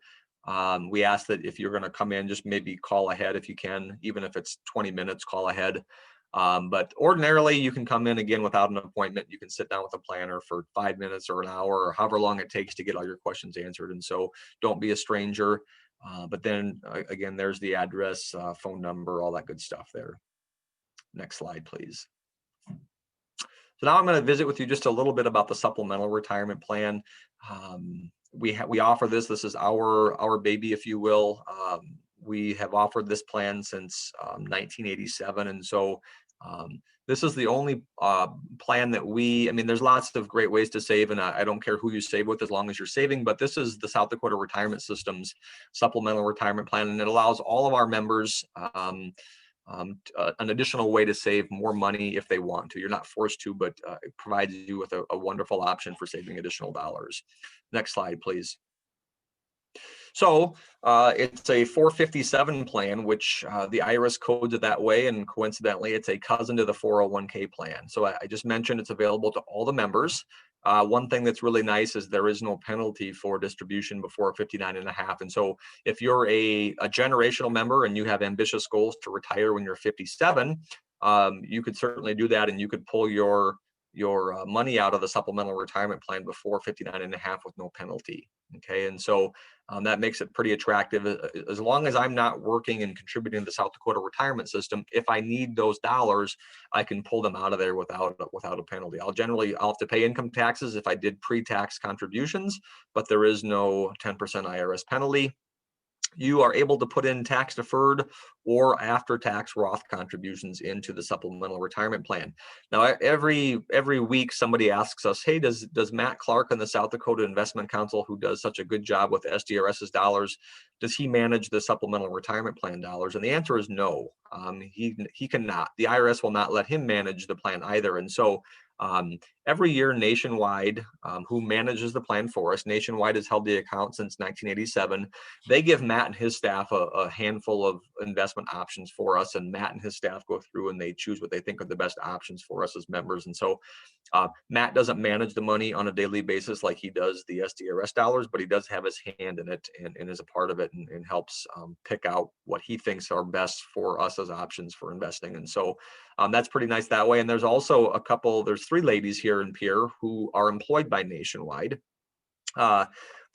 we ask that if you're going to come in, just maybe call ahead if you can, even if it's 20 minutes, call ahead. But ordinarily, you can come in again without an appointment. You can sit down with a planner for 5 minutes or an hour or however long it takes to get all your questions answered. And so don't be a stranger. But then again, there's the address, phone number, all that good stuff there. Next slide, please. So now I'm going to visit with you just a little bit about the supplemental retirement plan. We offer this. This is our baby, if you will. We have offered this plan since 1987, and so this is the only plan that I mean, there's lots of great ways to save, and I don't care who you save with as long as you're saving, but this is the South Dakota Retirement System's supplemental retirement plan, and it allows all of our members an additional way to save more money if they want to. You're not forced to, but it provides you with a wonderful option for saving additional dollars. Next slide, please. So it's a 457 plan, which the IRS codes it that way, and coincidentally, it's a cousin to the 401k plan. So I just mentioned it's available to all the members. One thing that's really nice is there is no penalty for distribution before 59 and a half. And so if you're a generational member and you have ambitious goals to retire when you're 57, you could certainly do that, and you could pull your money out of the supplemental retirement plan before 59 and a half with no penalty. Okay, and so that makes it pretty attractive. As long as I'm not working and contributing to the South Dakota retirement system, if I need those dollars, I can pull them out of there without a penalty. I'll have to pay income taxes if I did pre-tax contributions, but there is no 10% IRS penalty. You are able to put in tax deferred or after tax Roth contributions into the supplemental retirement plan. Now, every week somebody asks us, hey, does Matt Clark and the South Dakota Investment Council, who does such a good job with SDRS's dollars, does he manage the supplemental retirement plan dollars? And the answer is no. He cannot. The IRS will not let him manage the plan either. And so every year Nationwide, who manages the plan for us, Nationwide has held the account since 1987. They give Matt and his staff a handful of investment options for us, and Matt and his staff go through and they choose what they think are the best options for us as members. And so Matt doesn't manage the money on a daily basis like he does the SDRS dollars, but he does have his hand in it and is a part of it and helps pick out what he thinks are best for us as options for investing. And so that's pretty nice that way. And there's also there's 3 ladies here in Pierre who are employed by Nationwide.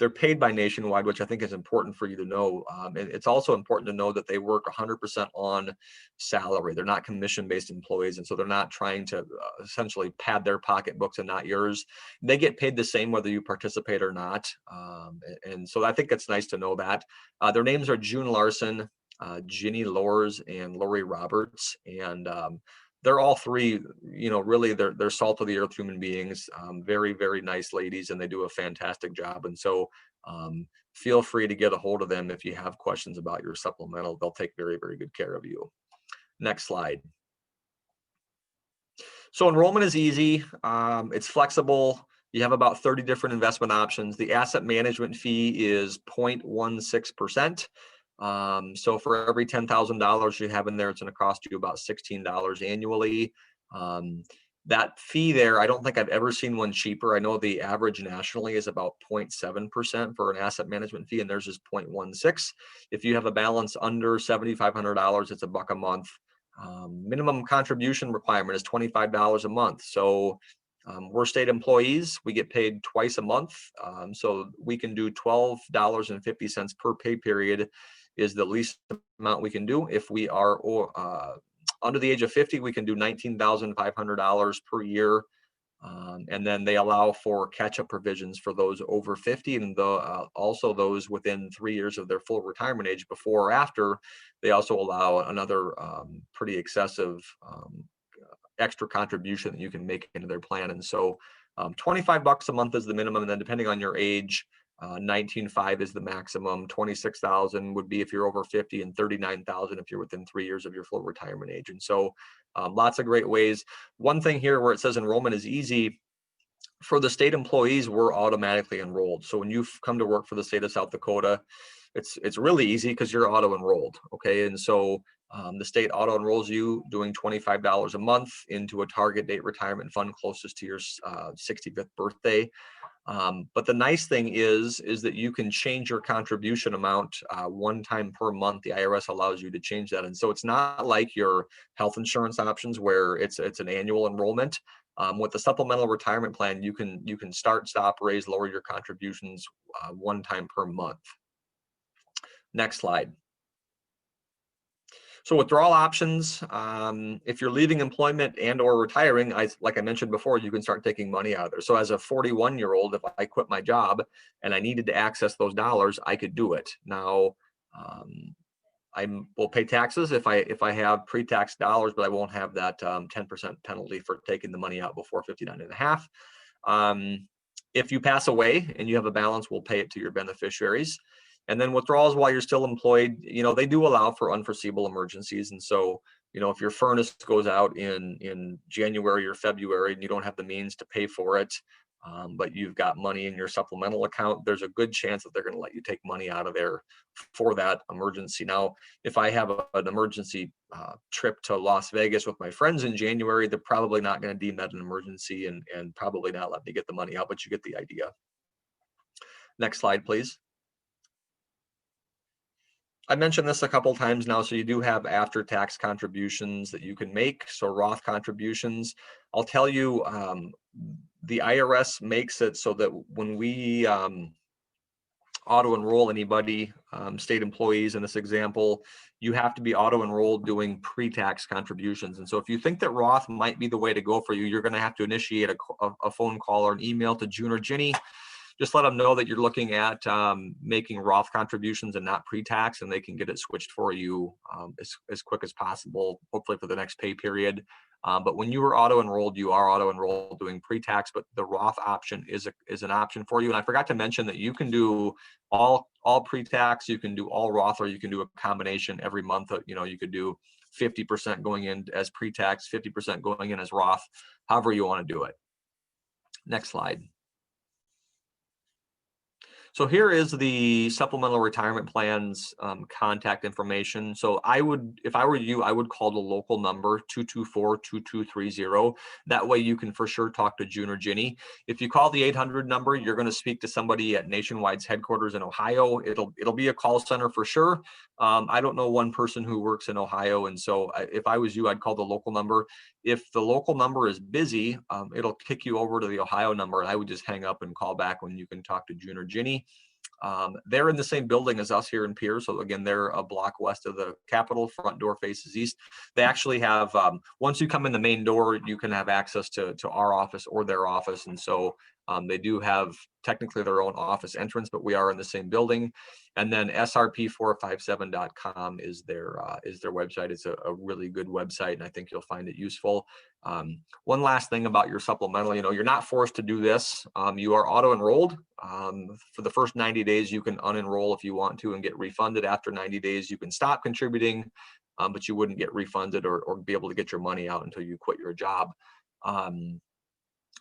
They're paid by Nationwide, which I think is important for you to know. And it's also important to know that they work 100% on salary. They're not commission-based employees, and so they're not trying to essentially pad their pocketbooks and not yours. They get paid the same whether you participate or not. And so I think it's nice to know that. Their names are June Larson, Ginny Lors, and Lori Roberts. And they're all 3, really they're salt of the earth human beings, very, very nice ladies, and they do a fantastic job. And so feel free to get a hold of them if you have questions about your supplemental. They'll take very, very good care of you. Next slide. So enrollment is easy. It's flexible. You have about 30 different investment options. The asset management fee is 0.16%. So for every $10,000 you have in there, it's going to cost you about $16 annually. That fee there, I don't think I've ever seen one cheaper. I know the average nationally is about 0.7% for an asset management fee, and theirs is 0.16. If you have a balance under $7,500, it's $1 a month. Minimum contribution requirement is $25 a month. So we're state employees. We get paid twice a month. So we can do $12.50 per pay period is the least amount we can do. If we are under the age of 50, we can do $19,500 per year. And then they allow for catch-up provisions for those over 50 and also those within 3 years of their full retirement age. Before or after, they also allow another pretty excessive extra contribution that you can make into their plan. And so $25 a month is the minimum, and then depending on your age, $19,500 is the maximum. $26,000 would be if you're over 50, and $39,000 if you're within 3 years of your full retirement age. And so lots of great ways. One thing here where it says enrollment is easy, For the state employees, we're automatically enrolled. So when you come to work for the state of South Dakota, it's really easy because you're auto enrolled. Okay, and so the state auto enrolls you doing $25 a month into a target date retirement fund closest to your 65th birthday. But the nice thing is that you can change your contribution amount one time per month. The IRS allows you to change that. And so it's not like your health insurance options where it's an annual enrollment. With the supplemental retirement plan, you can start, stop, raise, lower your contributions one time per month. Next slide. So withdrawal options, if you're leaving employment and or retiring, like I mentioned before, you can start taking money out of there. So as a 41-year-old, if I quit my job and I needed to access those dollars, I could do it. Now, I will pay taxes if I have pre-tax dollars, but I won't have that 10% penalty for taking the money out before 59 and a half. If you pass away and you have a balance, we'll pay it to your beneficiaries. And then withdrawals while you're still employed, they do allow for unforeseeable emergencies. And so, if your furnace goes out in January or February and you don't have the means to pay for it, but you've got money in your supplemental account, there's a good chance that they're going to let you take money out of there for that emergency. Now, if I have an emergency trip to Las Vegas with my friends in January, they're probably not going to deem that an emergency and probably not let me get the money out, but you get the idea. Next slide, please. I mentioned this a couple of times now, so you do have after-tax contributions that you can make, so Roth contributions. I'll tell you, the IRS makes it so that when we auto-enroll anybody, state employees in this example, you have to be auto-enrolled doing pre-tax contributions. And so if you think that Roth might be the way to go for you, you're going to have to initiate a phone call or an email to June or Ginny. Just let them know that you're looking at making Roth contributions and not pre-tax, and they can get it switched for you as quick as possible, hopefully for the next pay period. But when you are auto-enrolled, you are auto-enrolled doing pre-tax, but the Roth option is an option for you. And I forgot to mention that you can do all pre-tax, you can do all Roth, or you can do a combination every month. You could do 50% going in as pre-tax, 50% going in as Roth, however you want to do it. Next slide. So here is the supplemental retirement plans contact information. So if I were you, I would call the local number 224-2230. That way you can for sure talk to June or Ginny. If you call the 800 number, you're going to speak to somebody at Nationwide's headquarters in Ohio. It'll be a call center for sure. I don't know one person who works in Ohio, and so if I was you, I'd call the local number. If the local number is busy, it'll kick you over to the Ohio number, and I would just hang up and call back when you can talk to June or Ginny. They're in the same building as us here in Pierce. So again, they're a block west of the Capitol. Front door faces east. They actually have, once you come in the main door, you can have access to our office or their office. And so they do have technically their own office entrance, but we are in the same building. And then srp457.com is their website. It's a really good website, and I think you'll find it useful. One last thing about your supplemental, you're not forced to do this. You are auto-enrolled. For the first 90 days, you can unenroll if you want to and get refunded. After 90 days, you can stop contributing, but you wouldn't get refunded or be able to get your money out until you quit your job.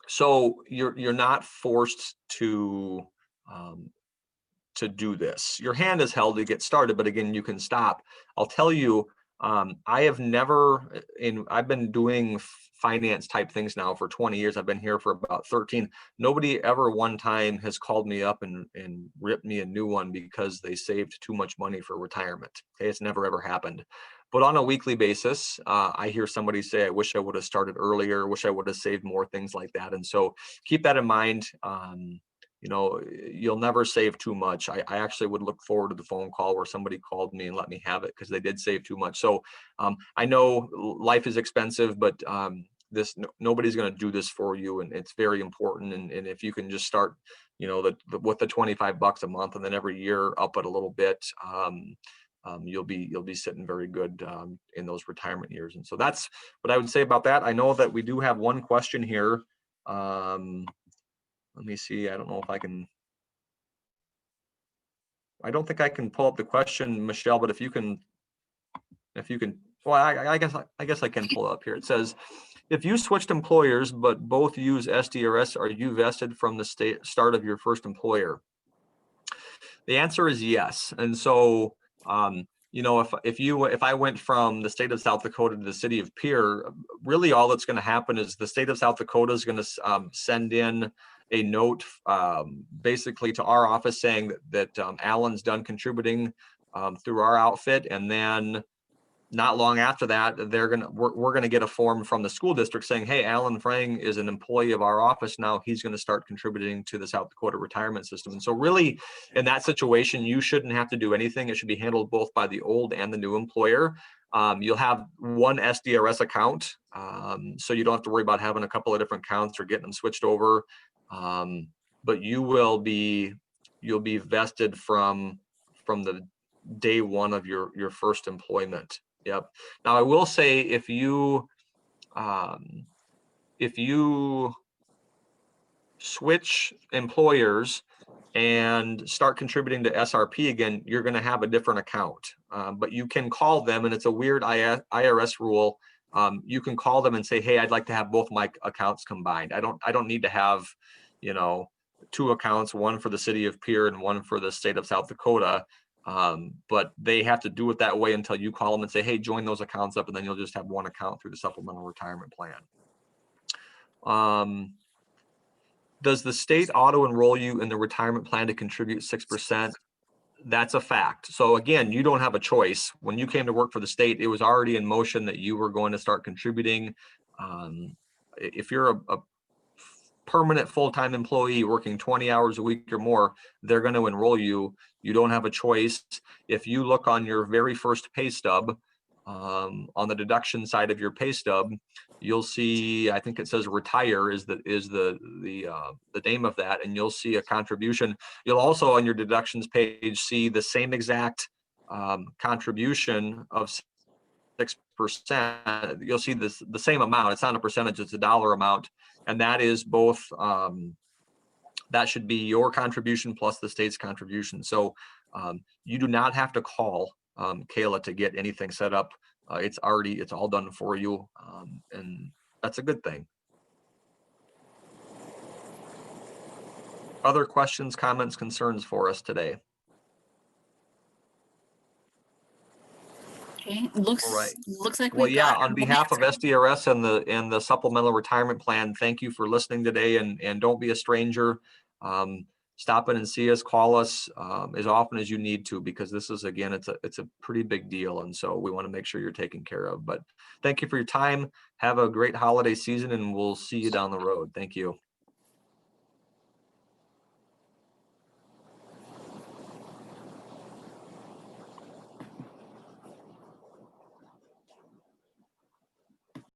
So you're not forced to do this. Your hand is held to get started, but again, you can stop. I'll tell you, I've been doing finance type things now for 20 years. I've been here for about 13. Nobody ever one time has called me up and ripped me a new one because they saved too much money for retirement. Okay, it's never ever happened. But on a weekly basis, I hear somebody say, I wish I would have started earlier, wish I would have saved more, things like that. And so keep that in mind. You'll never save too much. I actually would look forward to the phone call where somebody called me and let me have it because they did save too much. So I know life is expensive, but nobody's going to do this for you, and it's very important. And if you can just start, with the $25 a month, and then every year up it a little bit, you'll be sitting very good in those retirement years. And so that's what I would say about that. I know that we do have one question here. Let me see. I don't know if I don't think I can pull up the question, Michelle, but if you can, well, I guess I can pull it up here. It says, If you switched employers, but both use SDRS, are you vested from the start of your first employer? The answer is yes. And so, you know, if I went from the state of South Dakota to the city of Pierre, really all that's going to happen is the state of South Dakota is going to send in a note basically to our office saying that Alan's done contributing through our outfit, and then not long after that, we're gonna get a form from the school district saying, hey, Alan Frang is an employee of our office now. He's gonna start contributing to the South Dakota retirement system. And so really, in that situation, you shouldn't have to do anything. It should be handled both by the old and the new employer. You'll have one SDRS account, so you don't have to worry about having a couple of different accounts or getting them switched over. But you'll be vested from the day one of your first employment. Yep. Now I will say, if you switch employers and start contributing to SRP again, you're going to have a different account. But you can call them, and it's a weird IRS rule. You can call them and say, hey, I'd like to have both my accounts combined. I don't need to have, you know, two accounts, one for the city of Pierre and one for the state of South Dakota. But they have to do it that way until you call them and say, hey, join those accounts up, and then you'll just have one account through the supplemental retirement plan. Does the state auto enroll you in the retirement plan to contribute 6%? That's a fact. So again, you don't have a choice. When you came to work for the state, it was already in motion that you were going to start contributing. If you're a permanent full-time employee working 20 hours a week or more, they're going to enroll you. You don't have a choice. If you look on your very first pay stub, on the deduction side of your pay stub, you'll see, I think it says retire is the name of that, and you'll see a contribution. You'll also on your deductions page see the same exact contribution of 6%. You'll see the same amount. It's not a percentage, it's a dollar amount. And that is both, that should be your contribution plus the state's contribution. So you do not have to call Kayla to get anything set up. It's all done for you. And that's a good thing. Other questions, comments, concerns for us today? Okay, looks Right. like Well, we've yeah, got on behalf of SDRS and the supplemental retirement plan, thank you for listening today, and don't be a stranger. Stop in and see us, call us as often as you need to, because this is, again, it's a pretty big deal. And so we want to make sure you're taken care of. But thank you for your time. Have a great holiday season, and we'll see you down the road. Thank you.